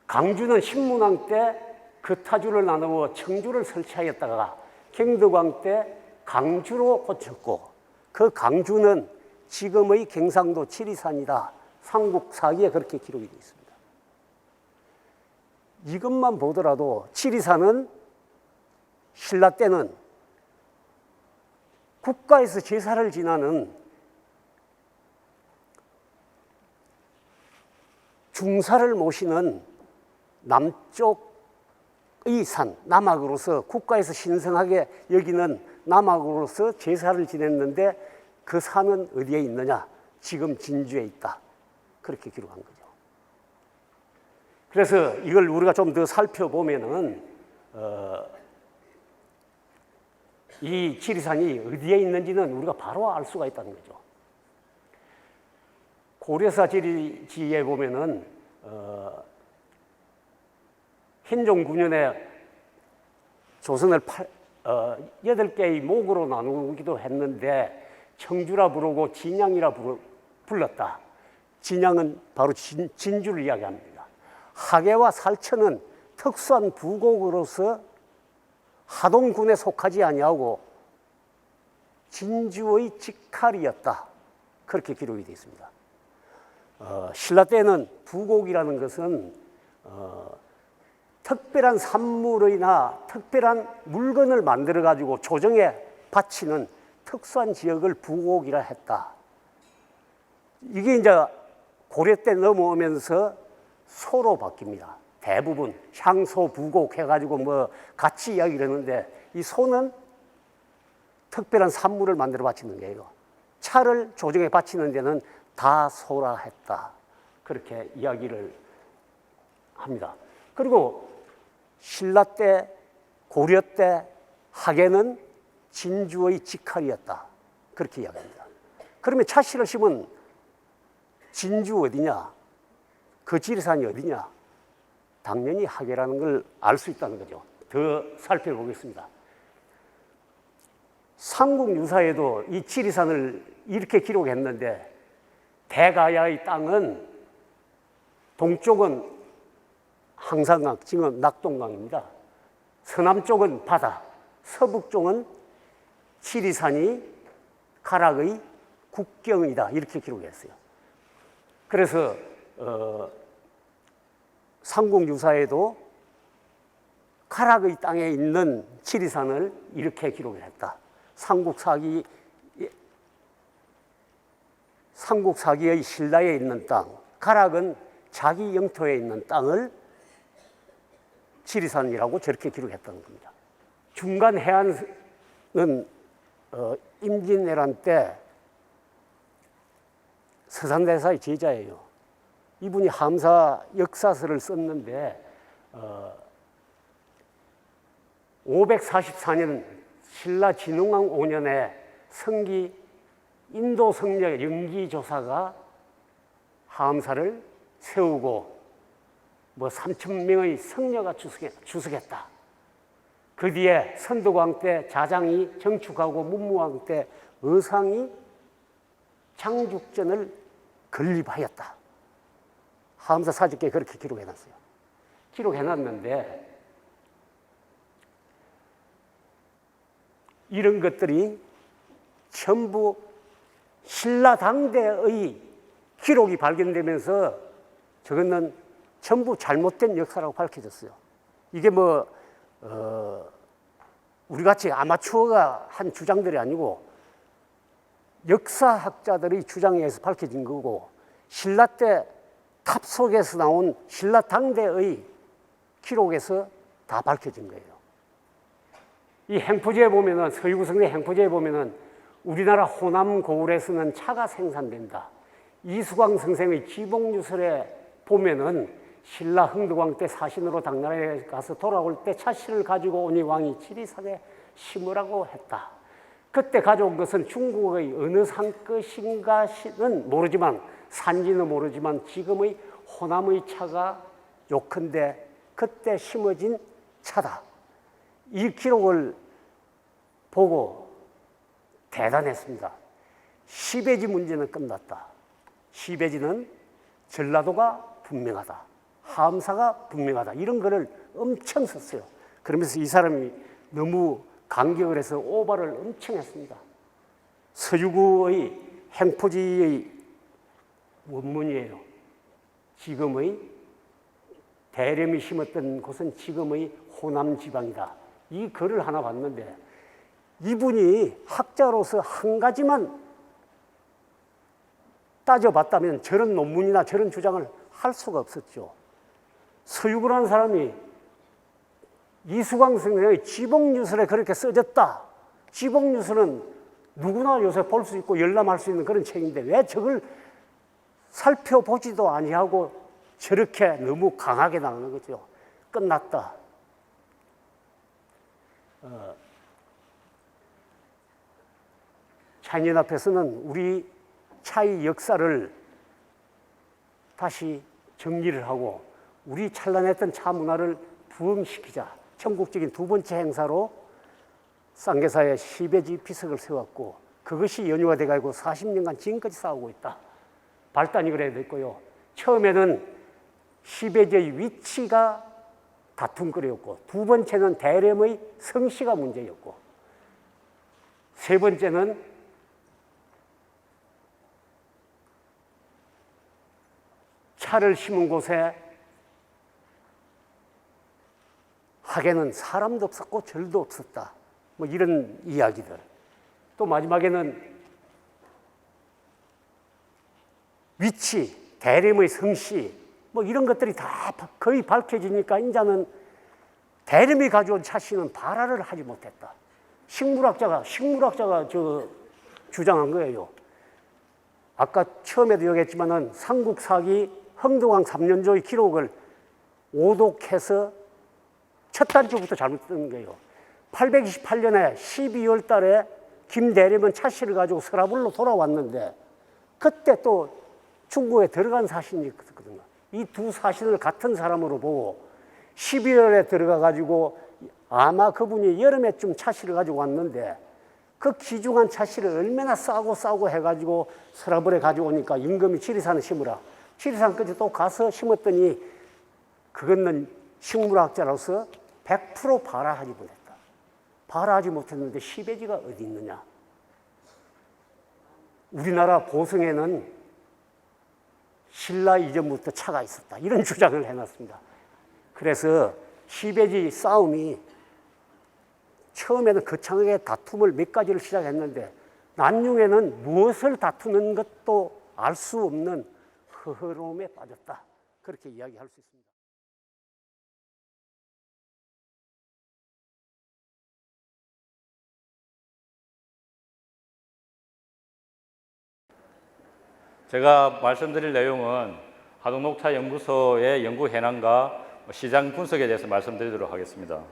강주는 신문왕 때 그 타주를 나누어 청주를 설치하였다가 경덕왕 때 강주로 고쳤고 그 강주는 지금의 경상도 지리산이다. 삼국사기에 그렇게 기록이 되어 있습니다. 이것만 보더라도 지리산은 신라 때는 국가에서 제사를 지내는 중사를 모시는 남쪽의 산, 남악으로서 국가에서 신성하게 여기는 남악으로서 제사를 지냈는데 그 산은 어디에 있느냐? 지금 진주에 있다. 그렇게 기록한 거죠. 그래서 이걸 우리가 좀 더 살펴보면은 이 지리산이 어디에 있는지는 우리가 바로 알 수가 있다는 거죠. 고려사 지리지에 보면은 현종 9년에 조선을 8개의 목으로 나누기도 했는데 청주라 부르고 진양이라 불렀다. 진양은 바로 진주를 이야기합니다. 하계와 살천은 특수한 부곡으로서 하동군에 속하지 아니하고 진주의 직할이었다. 그렇게 기록이 되어 있습니다. 신라 때는 부곡이라는 것은 특별한 산물이나 특별한 물건을 만들어 가지고 조정에 바치는 특수한 지역을 부곡이라 했다. 이게 이제 고려 때 넘어오면서 소로 바뀝니다. 대부분 향소, 부곡 해가지고 뭐 같이 이야기를 하는데 이 소는 특별한 산물을 만들어 바치는 거예요. 차를 조정해 바치는 데는 다 소라 했다. 그렇게 이야기를 합니다. 그리고 신라 때, 고려 때 하계는 진주의 직할이었다. 그렇게 이야기합니다. 그러면 차씨를 심은 진주 어디냐? 그 지리산이 어디냐? 당연히 하계라는 걸 알 수 있다는 거죠. 더 살펴보겠습니다. 삼국유사에도 이 지리산을 이렇게 기록했는데 대가야의 땅은 동쪽은 항산강, 지금 낙동강입니다. 서남쪽은 바다, 서북쪽은 지리산이 가락의 국경이다. 이렇게 기록했어요. 그래서 삼국유사에도 가락의 땅에 있는 지리산을 이렇게 기록을 했다. 삼국사기의 신라에 있는 땅, 가락은 자기 영토에 있는 땅을 지리산이라고 저렇게 기록했다는 겁니다. 중간 해안은 임진왜란 때 서산대사의 제자예요. 이분이 함사 역사서를 썼는데 544년 신라 진흥왕 5년에 성기 인도 성녀 영기조사가 함사를 세우고 뭐 3,000명의 성녀가 주석했다. 그 뒤에 선덕왕 때 자장이 정축하고 문무왕 때 의상이 장죽전을 건립하였다. 함사 사직기에 그렇게 기록해놨어요. 기록해놨는데 이런 것들이 전부 신라 당대의 기록이 발견되면서 저거는 전부 잘못된 역사라고 밝혀졌어요. 이게 뭐 우리같이 아마추어가 한 주장들이 아니고 역사학자들의 주장에 의해서 밝혀진 거고 신라 때 탑속에서 나온 신라 당대의 기록에서 다 밝혀진 거예요. 이 행포지에 보면은 서유구성대 행포지에 보면은 우리나라 호남 고을에서는 차가 생산된다. 이수광 선생의 지복유설에 보면은 신라 흥덕왕 때 사신으로 당나라에 가서 돌아올 때 차씨를 가지고 오니 왕이 지리산에 심으라고 했다. 그때 가져온 것은 중국의 어느 산 것인가는 모르지만 산지는 모르지만 지금의 호남의 차가 요컨대 그때 심어진 차다. 이 기록을 보고 대단했습니다. 시베지 문제는 끝났다. 시베지는 전라도가 분명하다. 함사가 분명하다. 이런 거를 엄청 썼어요. 그러면서 이 사람이 너무 간격을 해서 오바를 엄청 했습니다. 서유구의 행포지의 원문이에요. 지금의 대렴이 심었던 곳은 지금의 호남 지방이다. 이 글을 하나 봤는데 이분이 학자로서 한 가지만 따져봤다면 저런 논문이나 저런 주장을 할 수가 없었죠. 서유구라는 사람이 이수광 선생의 지복유설에 그렇게 써졌다. 지복유설은 누구나 요새 볼 수 있고 열람할 수 있는 그런 책인데 왜 저걸 살펴보지도 아니하고 저렇게 너무 강하게 나오는 거죠. 끝났다. 차이년 앞에서는 우리 차의 역사를 다시 정리를 하고 우리 찬란했던 차 문화를 부흥시키자. 전국적인 두 번째 행사로 쌍계사에 시베지 비석을 세웠고 그것이 연유가 돼가지고 40년간 지금까지 싸우고 있다. 발단이 그래야 됐고요. 처음에는 시베지의 위치가 다툼거리였고 두 번째는 대렴의 성씨가 문제였고 세 번째는 차를 심은 곳에 하계는 사람도 없었고 절도 없었다. 뭐 이런 이야기들. 또 마지막에는 위치, 대림의 성씨 뭐 이런 것들이 다 거의 밝혀지니까 이제는 대림이 가져온 차씨는 발화를 하지 못했다. 식물학자가 주장한 거예요. 아까 처음에도 얘기했지만은 삼국사기 흥동왕 3년조의 기록을 오독해서 첫 단추부터 잘못 뜬 거예요. 828년에 12월 달에 김대림은 차씨를 가지고 서라불로 돌아왔는데 그때 또 중국에 들어간 사신이 있었거든요. 이 두 사신을 같은 사람으로 보고 12월에 들어가 가지고 아마 그분이 여름에쯤 차씨를 가지고 왔는데 그 귀중한 차씨를 얼마나 싸고 해가지고 서라불에 가지고 오니까 임금이 지리산을 심으라. 지리산까지 또 가서 심었더니 그것은 식물학자로서 100% 발화하지 못했다. 발화하지 못했는데 시베지가 어디 있느냐. 우리나라 고성에는 신라 이전부터 차가 있었다. 이런 주장을 해놨습니다. 그래서 시베지 싸움이 처음에는 거창하게 다툼을 몇 가지를 시작했는데 나중에는 무엇을 다투는 것도 알 수 없는 허허로움에 빠졌다. 그렇게 이야기할 수 있습니다. 제가 말씀드릴 내용은 하동녹차연구소의 연구 현황과 시장 분석에 대해서 말씀드리도록 하겠습니다.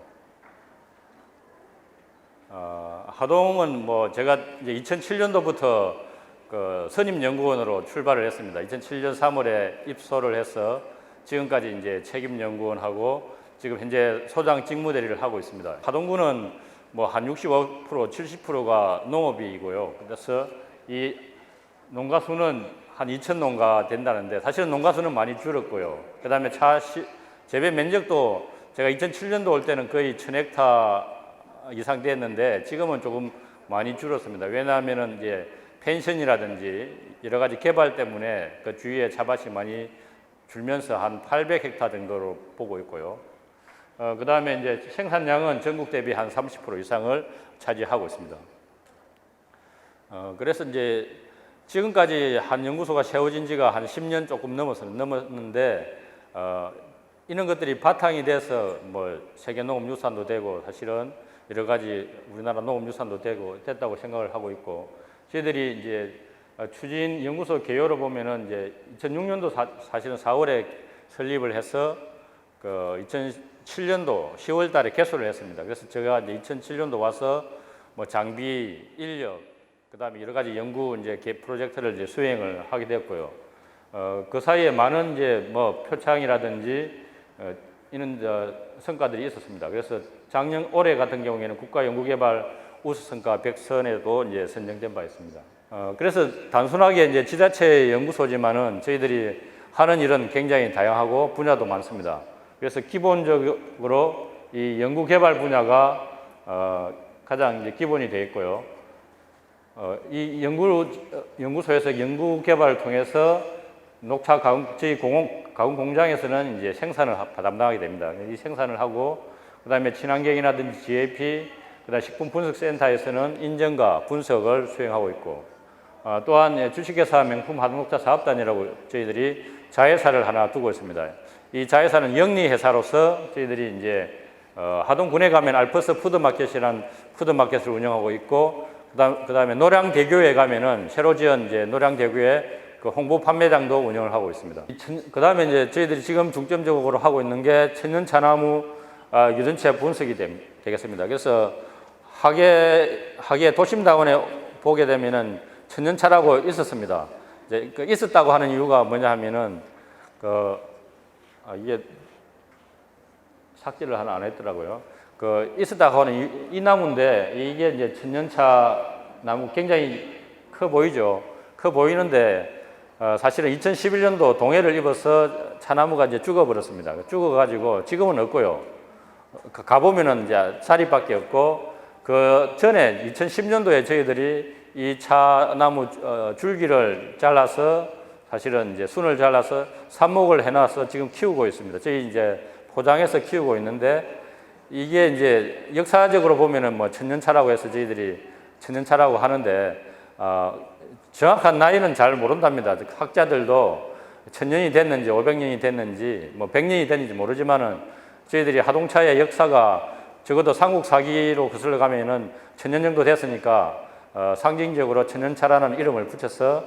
하동은 제가 이제 2007년도부터 그 선임연구원으로 출발을 했습니다. 2007년 3월에 입소를 해서 지금까지 이제 책임연구원하고 지금 현재 소장 직무대리를 하고 있습니다. 하동군은 한 65%, 70%가 농업이고요. 그래서 이 농가 수는 한 2,000농가 된다는데 사실은 농가 수는 많이 줄었고요. 그 다음에 재배 면적도 제가 2007년도 올 때는 거의 1,000헥타 이상 됐는데 지금은 조금 많이 줄었습니다. 왜냐하면은 이제 펜션이라든지 여러 가지 개발 때문에 그 주위에 차밭이 많이 줄면서 한 800헥타 정도로 보고 있고요. 그 다음에 이제 생산량은 전국 대비 한 30% 이상을 차지하고 있습니다. 그래서 이제 지금까지 한 연구소가 세워진 지가 한 10년 조금 넘었는데 이런 것들이 바탕이 돼서 세계 농업유산도 되고 사실은 여러 가지 우리나라 농업유산도 됐다고 생각을 하고 있고 저희들이 이제 추진 연구소 개요를 보면은 이제 2006년도 사실은 4월에 설립을 해서 그 2007년도 10월 달에 개소를 했습니다. 그래서 제가 이제 2007년도 와서 장비, 인력, 그 다음에 여러 가지 연구 이제 프로젝트를 이제 수행을 하게 됐고요. 그 사이에 많은 이제 표창이라든지 이런 성과들이 있었습니다. 그래서 올해 같은 경우에는 국가연구개발 우수성과 100선에도 이제 선정된 바 있습니다. 그래서 단순하게 이제 지자체 연구소지만은 저희들이 하는 일은 굉장히 다양하고 분야도 많습니다. 그래서 기본적으로 이 연구개발 분야가 가장 이제 기본이 되어 있고요. 이 연구소에서 연구개발을 통해서 녹차 저희 가공 공장에서는 이제 생산을 담당하게 됩니다. 이 생산을 하고 그다음에 친환경이라든지 GAP, 그다음 식품분석센터에서는 인증과 분석을 수행하고 있고 또한 주식회사 명품 하동녹차 사업단이라고 저희들이 자회사를 하나 두고 있습니다. 이 자회사는 영리회사로서 저희들이 이제 하동군에 가면 알퍼스 푸드마켓이라는 푸드마켓을 운영하고 있고 그다음에 노량대교에 가면은 새로 지은 이제 노량대교에 그 홍보 판매장도 운영을 하고 있습니다. 그다음에 이제 저희들이 지금 중점적으로 하고 있는 게 천연차나무 유전체 분석이 되겠습니다. 그래서 하계 도심다원에 보게 되면은 천연차라고 있었습니다. 이제 있었다고 하는 이유가 뭐냐 하면은 이게 삭제를 하나 안 했더라고요. 있었다고 하는 이 나무인데 이게 이제 천연차 나무 굉장히 커 보이죠. 커 보이는데 사실은 2011년도 동해를 입어서 차나무가 이제 죽어버렸습니다. 죽어가지고 지금은 없고요. 가보면은 이제 자리밖에 없고 그 전에 2010년도에 저희들이 이 차나무 줄기를 잘라서 사실은 이제 순을 잘라서 삽목을 해놔서 지금 키우고 있습니다. 저희 이제 포장해서 키우고 있는데 이게 이제 역사적으로 보면은 천년차라고 해서 저희들이 천년차라고 하는데 정확한 나이는 잘 모른답니다. 학자들도 1000년이 됐는지 500년이 됐는지 뭐 100년이 됐는지 모르지만은 저희들이 하동차의 역사가 적어도 삼국사기로 거슬러 가면은 1000년 정도 됐으니까 상징적으로 천년차라는 이름을 붙여서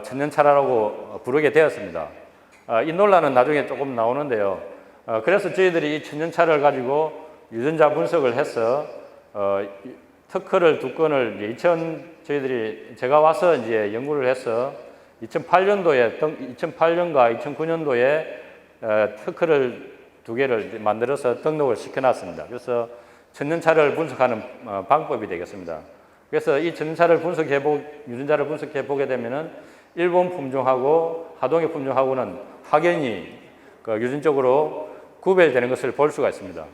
천년차라고 부르게 되었습니다. 이 논란은 나중에 조금 나오는데요. 그래서 저희들이 이 천년차를 가지고 유전자 분석을 해서 특허를 두 건을 제가 와서 이제 연구를 해서 2008년과 2009년도에 특허를 두 개를 만들어서 등록을 시켜놨습니다. 그래서 천년차를 분석하는 방법이 되겠습니다. 그래서 이 천년차를 유전자를 분석해 보게 되면은 일본 품종하고 하동의 품종하고는 확연히 유전적으로 구별되는 것을 볼 수가 있습니다.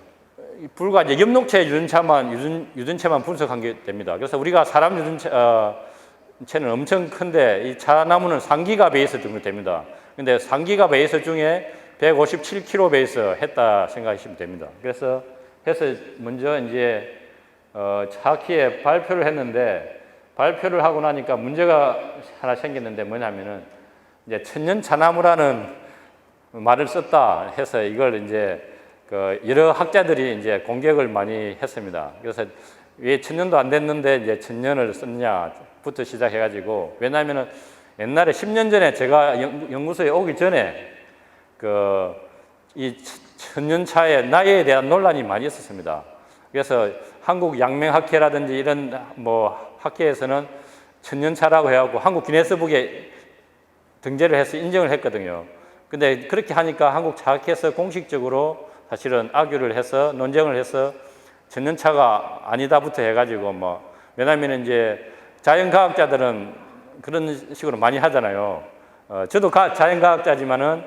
불과 이제 엽록체 유전체만 분석한 게 됩니다. 그래서 우리가 사람 유전체는 엄청 큰데 이 차나무는 3기가 베이스 정도 됩니다. 근데 3기가 베이스 중에 157kg 베이스 했다 생각하시면 됩니다. 그래서 먼저 이제 차키에 발표를 했는데 발표를 하고 나니까 문제가 하나 생겼는데 뭐냐면은 이제 천년차나무라는 말을 썼다 해서 이걸 이제 여러 학자들이 이제 공격을 많이 했습니다. 그래서 왜 1000년도 안 됐는데 이제 1000년을 썼냐부터 시작해가지고 왜냐하면은 옛날에 10년 전에 제가 연구소에 오기 전에 이 천년차의 나이에 대한 논란이 많이 있었습니다. 그래서 한국 양명학회라든지 이런 뭐 학회에서는 천년차라고 해갖고 한국 기네스북에 등재를 해서 인정을 했거든요. 근데 그렇게 하니까 한국 차학회에서 공식적으로 사실은 악유를 해서 논쟁을 해서 천년차가 아니다부터 해가지고 뭐 왜냐하면 이제 자연과학자들은 그런 식으로 많이 하잖아요. 저도 자연과학자지만은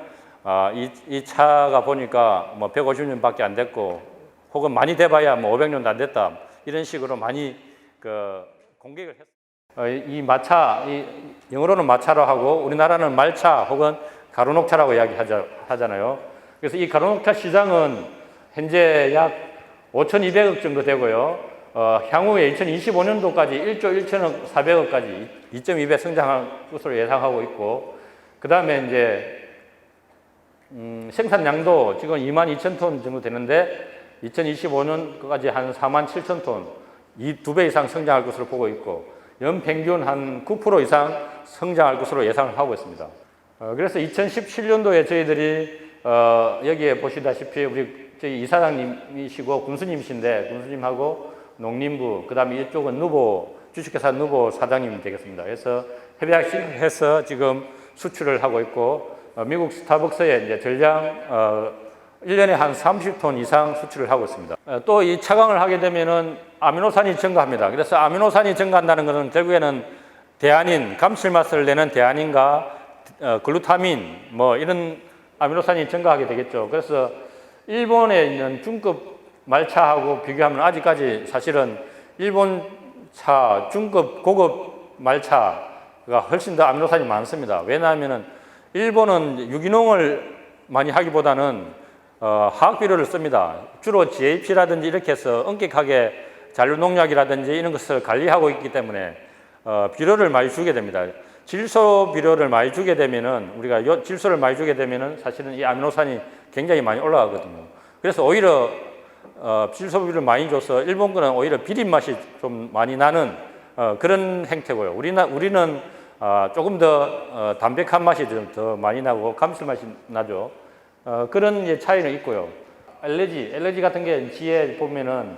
이 차가 보니까 뭐 150년밖에 안 됐고 혹은 많이 돼봐야 뭐 500년도 안 됐다 이런 식으로 많이 공격을 했어요. 이 마차, 영어로는 마차로 하고 우리나라는 말차 혹은 가로녹차라고 이야기하잖아요. 그래서 이 가로녹차 시장은 현재 약 5,200억 정도 되고요. 향후에 2025년도까지 1조 1천억 4백억까지 2.2배 성장할 것으로 예상하고 있고 그 다음에 이제 생산량도 지금 22,000톤 정도 되는데 2025년까지 한 47,000톤, 이 2배 이상 성장할 것으로 보고 있고 연평균 한 9% 이상 성장할 것으로 예상을 하고 있습니다. 그래서 2017년도에 저희들이 여기에 보시다시피 저희 이사장님이시고 군수님이신데 군수님하고 농림부, 그 다음에 이쪽은 주식회사 누보 사장님이 되겠습니다. 그래서 협약해서 지금 수출을 하고 있고 미국 스타벅스에 이제 전량 1년에 한 30톤 이상 수출을 하고 있습니다. 또 이 차광을 하게 되면은 아미노산이 증가합니다. 그래서 아미노산이 증가한다는 것은 결국에는 대안인, 감칠맛을 내는 대안인과 글루타민 뭐 이런 아미노산이 증가하게 되겠죠. 그래서 일본에 있는 중급 말차하고 비교하면 아직까지 사실은 일본 차, 중급, 고급 말차가 훨씬 더 아미노산이 많습니다. 왜냐하면은 일본은 유기농을 많이 하기보다는 화학 비료를 씁니다. 주로 GAP라든지 이렇게 해서 엄격하게 잔류농약이라든지 이런 것을 관리하고 있기 때문에 비료를 많이 주게 됩니다. 질소 비료를 많이 주게 되면은 우리가 질소를 많이 주게 되면은 사실은 이 아미노산이 굉장히 많이 올라가거든요. 그래서 오히려 질소 비료를 많이 줘서 일본 거는 오히려 비린 맛이 좀 많이 나는 그런 행태고요. 우리는 조금 더 담백한 맛이 좀 더 많이 나고 감칠맛이 나죠. 그런 차이는 있고요. 알레르기 같은 게 뒤에 보면은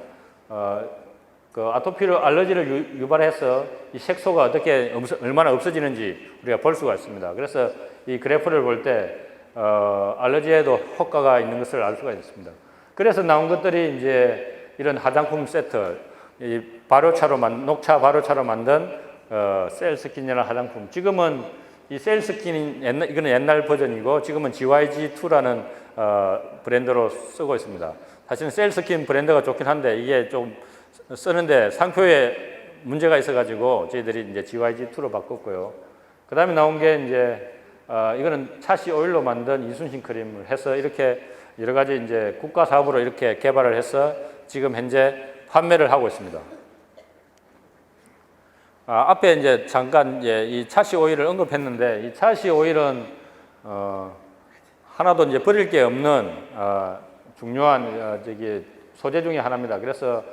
아토피 알러지를 유발해서 이 색소가 어떻게 얼마나 없어지는지 우리가 볼 수가 있습니다. 그래서 이 그래프를 볼 때 알러지에도 효과가 있는 것을 알 수가 있습니다. 그래서 나온 것들이 이제 이런 화장품 세트, 이 녹차 발효차로 만든 셀스킨이라는 화장품. 지금은 이 셀스킨 이거는 옛날 버전이고 지금은 GYG2라는 브랜드로 쓰고 있습니다. 사실은 셀스킨 브랜드가 좋긴 한데 이게 좀 쓰는데 상표에 문제가 있어가지고 저희들이 이제 GYG2로 바꿨고요. 그 다음에 나온 게 이제 이거는 차시 오일로 만든 이순신 크림을 해서 이렇게 여러 가지 이제 국가 사업으로 이렇게 개발을 해서 지금 현재 판매를 하고 있습니다. 앞에 이제 잠깐 이 차씨 오일을 언급했는데, 이 차씨 오일은 하나도 이제 버릴 게 없는 중요한 소재 중에 하나입니다. 그래서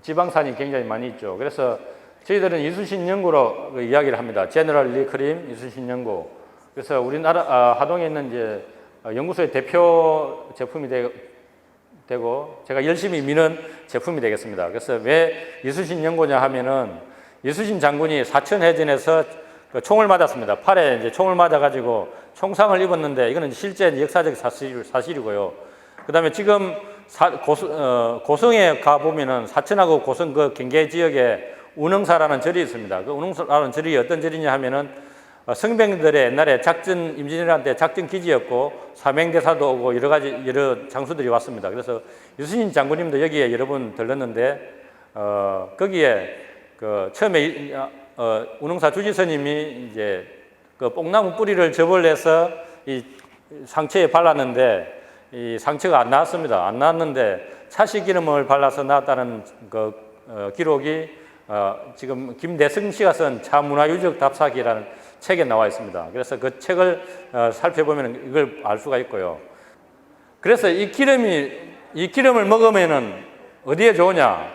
지방산이 굉장히 많이 있죠. 그래서 저희들은 이순신 연구로 이야기를 합니다. 제너럴 리 크림 이순신 연구. 그래서 우리나라 하동에 있는 이제 연구소의 대표 제품이 되고 제가 열심히 미는 제품이 되겠습니다. 그래서 왜 이순신 연구냐 하면은 이순신 장군이 사천해전에서 총을 맞았습니다. 팔에 이제 총을 맞아가지고 총상을 입었는데 이거는 실제 역사적 사실이고요. 그 다음에 지금 고성에 가보면은 사천하고 고성 그 경계 지역에 운흥사라는 절이 있습니다. 그 운흥사라는 절이 어떤 절이냐 하면은 성병들의 옛날에 임진왜란때 작전 기지였고 사명대사도 오고 여러 장수들이 왔습니다. 그래서 유순신 장군님도 여기에 여러 번 들렀는데 거기에 처음에 운흥사 주지스님이 이제 그 뽕나무 뿌리를 접을내서 이 상처에 발랐는데 이 상처가 안 나왔습니다. 안 나왔는데 차씨 기름을 발라서 나왔다는 기록이 지금 김대승 씨가 쓴 차문화유적 답사기라는 책에 나와 있습니다. 그래서 그 책을 살펴보면 이걸 알 수가 있고요. 그래서 이 기름을 먹으면은 어디에 좋으냐?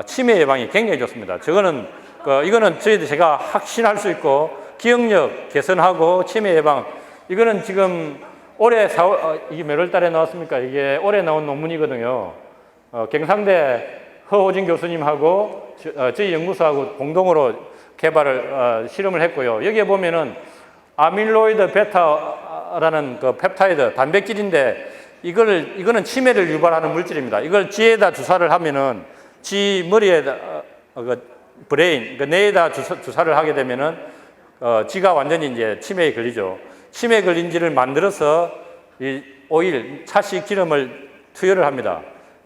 치매 예방이 굉장히 좋습니다. 이거는 제가 확신할 수 있고 기억력 개선하고 치매 예방. 이거는 지금 올해 4월 이게 몇 월 달에 나왔습니까? 이게 올해 나온 논문이거든요. 경상대 허호진 교수님하고 저희 연구소하고 공동으로 실험을 했고요. 여기에 보면은 아밀로이드 베타라는 그 펩타이드 단백질인데 이거는 치매를 유발하는 물질입니다. 이걸 쥐에다 주사를 하면은 쥐 머리에다 브레인 뇌에다 주사를 하게 되면은 쥐가 완전히 이제 치매에 걸리죠. 치매에 걸린 쥐를 만들어서 이 오일 차씨 기름을 투여를 합니다.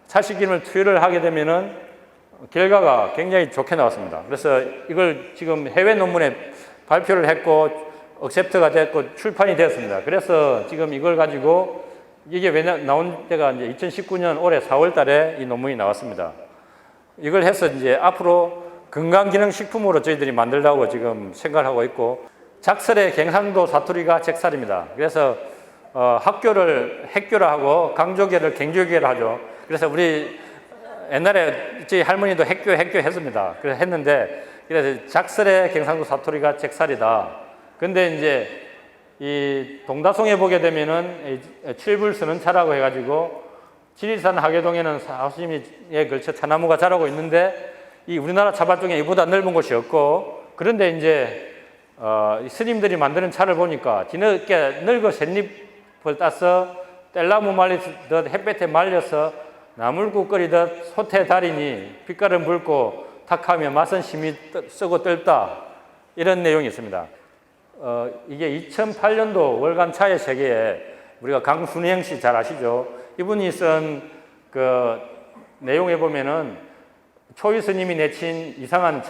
차씨 기름을 투여를 하게 되면은 결과가 굉장히 좋게 나왔습니다. 그래서 이걸 지금 해외 논문에 발표를 했고 억셉트가 됐고 출판이 되었습니다. 그래서 지금 이걸 가지고 이게 나온 때가 이제 2019년 올해 4월 달에 이 논문이 나왔습니다. 이걸 해서 이제 앞으로 건강기능식품으로 저희들이 만들려고 지금 생각하고 있고, 작설의 경상도 사투리가 적살입니다. 그래서 학교를 핵교라 하고 강조계를 갱조계라 하죠. 그래서 우리 옛날에 저희 할머니도 핵교 했습니다. 그래서 했는데, 그래서 작설의 경상도 사투리가 적살이다. 근데 이제 이 동다송에 보게 되면은 칠불선언차라고 해가지고 지리산 하계동에는 40리에 걸쳐 차나무가 자라고 있는데 이 우리나라 차밭 중에 이보다 넓은 곳이 없고, 그런데 이제 스님들이 만드는 차를 보니까 뒤늦게 늙어 셋잎을 따서 뗄나무 말리듯 햇볕에 말려서 나물국 끓이듯 소태 달이니 빛깔은 붉고 탁하며 맛은 심히 쓰고 뜰다, 이런 내용이 있습니다. 이게 2008년도 월간 차의 세계에 우리가 강순행 씨 잘 아시죠? 이분이 쓴 그 내용에 보면은 초이 스님이 내친 이상한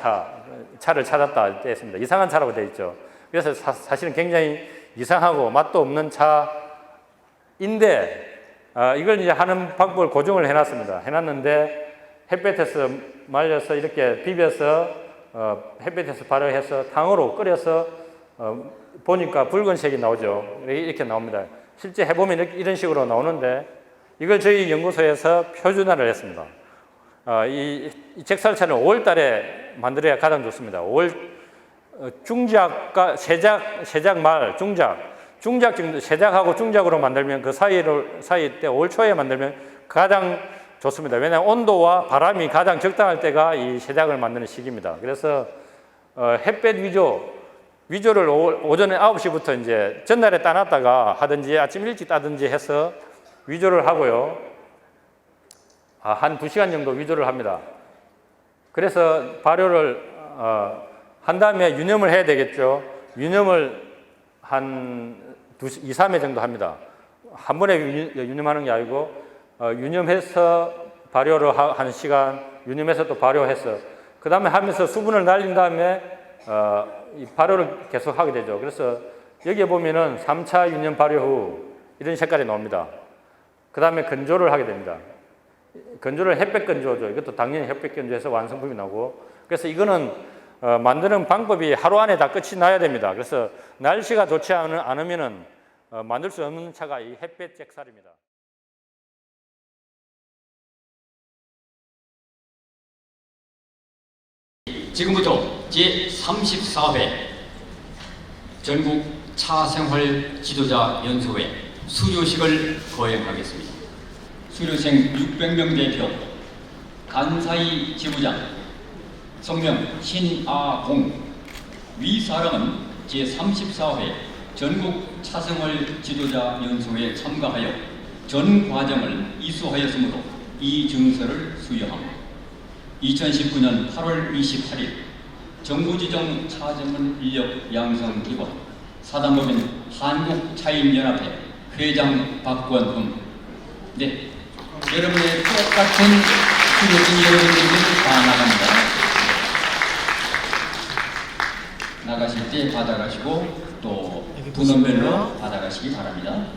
차를 찾았다 되어 있습니다. 이상한 차라고 되어 있죠. 그래서 사실은 굉장히 이상하고 맛도 없는 차인데 이걸 이제 하는 방법을 고정을 해놨습니다. 해놨는데 햇볕에서 말려서 이렇게 비벼서 햇볕에서 발효해서 탕으로 끓여서 보니까 붉은색이 나오죠. 이렇게 나옵니다. 실제 해보면 이런 식으로 나오는데 이걸 저희 연구소에서 표준화를 했습니다. 이 적살차는 5월 달에 만들어야 가장 좋습니다. 5월 중작과 세작 말 중작 정도, 세작하고 중작으로 만들면 그 사이 때 5월 초에 만들면 가장 좋습니다. 왜냐하면 온도와 바람이 가장 적당할 때가 이 세작을 만드는 시기입니다. 그래서 햇볕 위조를 오전에 9시부터 이제 전날에 따놨다가 하든지 아침 일찍 따든지 해서 위조를 하고요. 한 2시간 정도 위조를 합니다. 그래서 발효를 한 다음에 유념을 해야 되겠죠. 유념을 한 2, 3회 정도 합니다. 한 번에 유념하는 게 아니고 유념해서 발효를 한 시간, 유념해서 또 발효해서 그 다음에 하면서 수분을 날린 다음에 이 발효를 계속 하게 되죠. 그래서 여기에 보면은 3차 유념 발효 후 이런 색깔이 나옵니다. 그 다음에 건조를 하게 됩니다. 건조를 햇볕 건조죠. 이것도 당연히 햇볕 건조해서 완성품이 나오고, 그래서 이거는 만드는 방법이 하루 안에 다 끝이 나야 됩니다. 그래서 날씨가 좋지 않으면은 만들 수 없는 차가 이 햇볕 잭살입니다. 지금부터 제34회 전국 차생활 지도자 연수회 수료식을 거행하겠습니다. 수료생 600명 대표 간사이 지부장 성명 신아공 위 사람은 제34회 전국 차생활 지도자 연수회에 참가하여 전 과정을 이수하였으므로 이 증서를 수여합니다. 2019년 8월 28일 정부지정 차전문 인력 양성기관 사단법인 한국차인연합회 회장 박권흠. 네, 여러분의 똑같은 수료진 여러분들은 다 나갑니다. 나가실 때 받아가시고 또 분원별로 받아가시기 바랍니다.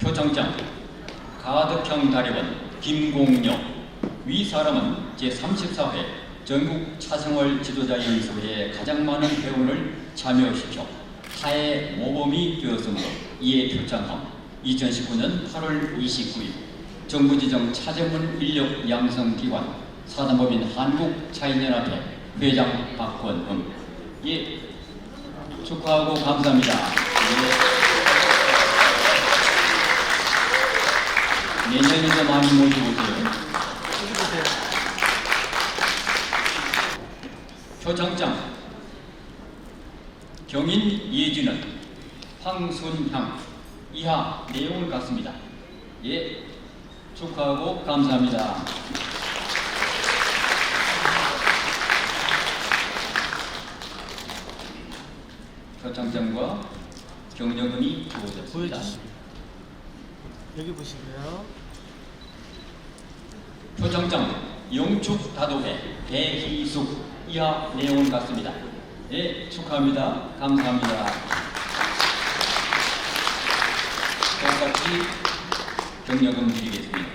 표창장 가덕형 다리원 김공영 위 사람은 제34회 전국 차생활 지도자 연수회에 가장 많은 회원을 참여시켜 타의 모범이 되었으므로 이에 표창함. 2019년 8월 29일 정부지정 차전문 인력 양성기관 사단법인 한국차인연합회 회장 박권흠. 예, 축하하고 감사합니다. 예. 내년에도 많이 모이고 오세요. 표창장 경인 예진은 황순향 이하 내용을 갖습니다. 예, 축하하고 감사합니다. 표창장과 격려금이 주어졌습니다. 여기 보시고요. 표창장 영축 다도회 대희숙 이하 내용을 갖습니다. 예, 축하합니다. 감사합니다. 똑같이 격려금 드리겠습니다.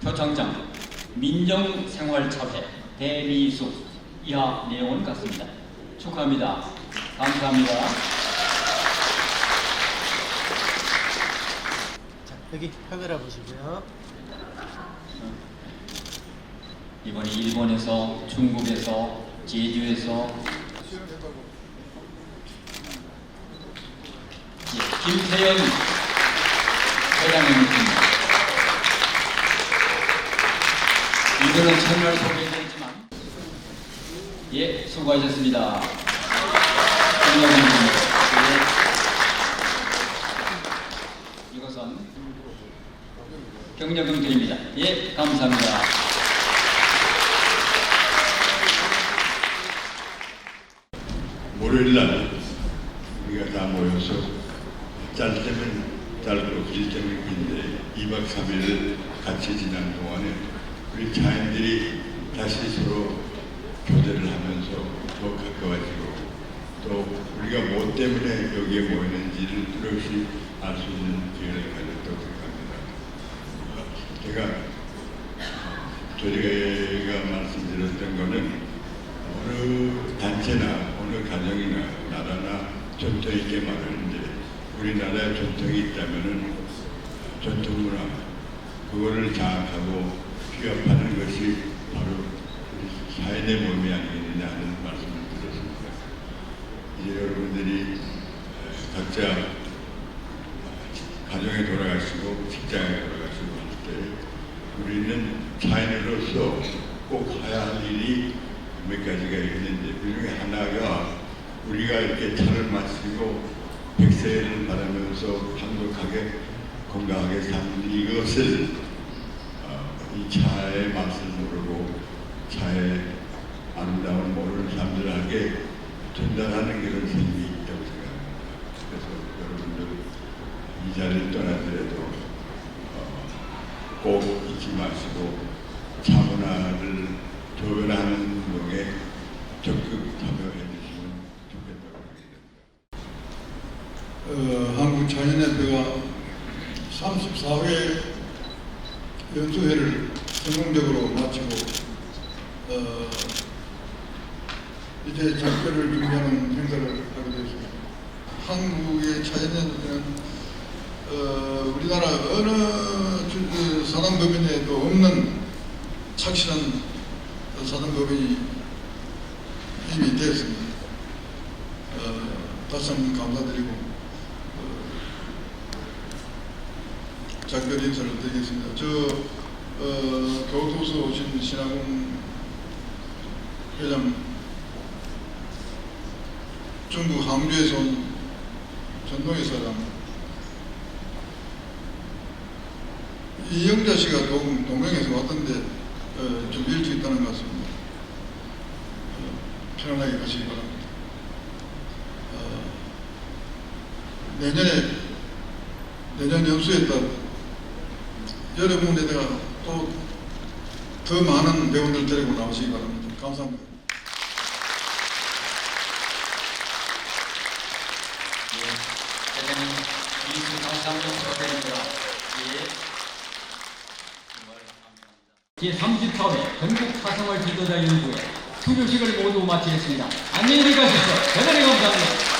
표창장 민정생활차회 대미숙 이하 내용은 같습니다. 축하합니다. 감사합니다. 자, 여기 카메라 보시고요. 이번에 일본에서, 중국에서, 제주에서 김태현 회장님입니다. 이거는 채널 소개되지만 예, 수고하셨습니다. 예. 이것은 격려금 드립니다. 예, 감사합니다. 월요일날 우리가 다 모여서 짧으면 짧고 길 때면 긴데 2박 3일을 같이 지난 동안에 우리 차인들이 다시 서로 교대를 하면서 더 가까워지고 또 우리가 뭐 때문에 여기에 모이는지를 뚜렷이 알 수 있는 기회를 가졌다고 생각합니다. 제가 저희가 말씀드렸던 거는 어느 단체나 어느 가정이나 나라나 전통 있게 말하는데 우리나라에 전통이 있다면은 전통 문화 그거를 장악하고 휴업하는 것이 바로 사인의 몸이 아니겠느냐 하는 말씀을 드렸습니다. 이제 여러분들이 각자 가정에 돌아가시고 직장에 돌아가시고 할 때 우리는 차인으로서 꼭 해야 할 일이 몇 가지가 있는데 그 중에 하나가 우리가 이렇게 차를 마시고 백세를 바라면서 행복하게 건강하게 사는 이것을 이 차의 맛을 모르고 차의 아름다운 모르는 사람들에게 전달하는 그런 생각이 있다고 생각합니다. 그래서 여러분들 이 자리를 떠나더라도 꼭 잊지 마시고 차 문화를 조변하는 운동에 적극 참여해 주시면 좋겠다고 생각합니다. 한국차인연합회가 34회 연수회를 성공적으로 마치고 이제 작별을 준비하는 행사를 하게 되었습니다. 한국의 차이는 우리나라 어느 사단법인에도 없는 착실한 사단법인이 이미 되었습니다. 다시 한번 감사드리고 작별 인사를 드리겠습니다. 교토에서 오신 신하공 회장, 중국 항주에서 온 전동희 사람, 이영자 씨가 동명에서 왔던데 좀 일찍 있다는 것 같습니다. 편안하게 가시기 바랍니다. 내년 연수에 따라 여러분에다가 또 더 많은 배우들 데리고 나오시기 바랍니다. 감사합니다. 제34회 전국 사생활 지도자 연구회 수료식을 모두 마치겠습니다. 안녕히 가십시오. 대단히 감사합니다.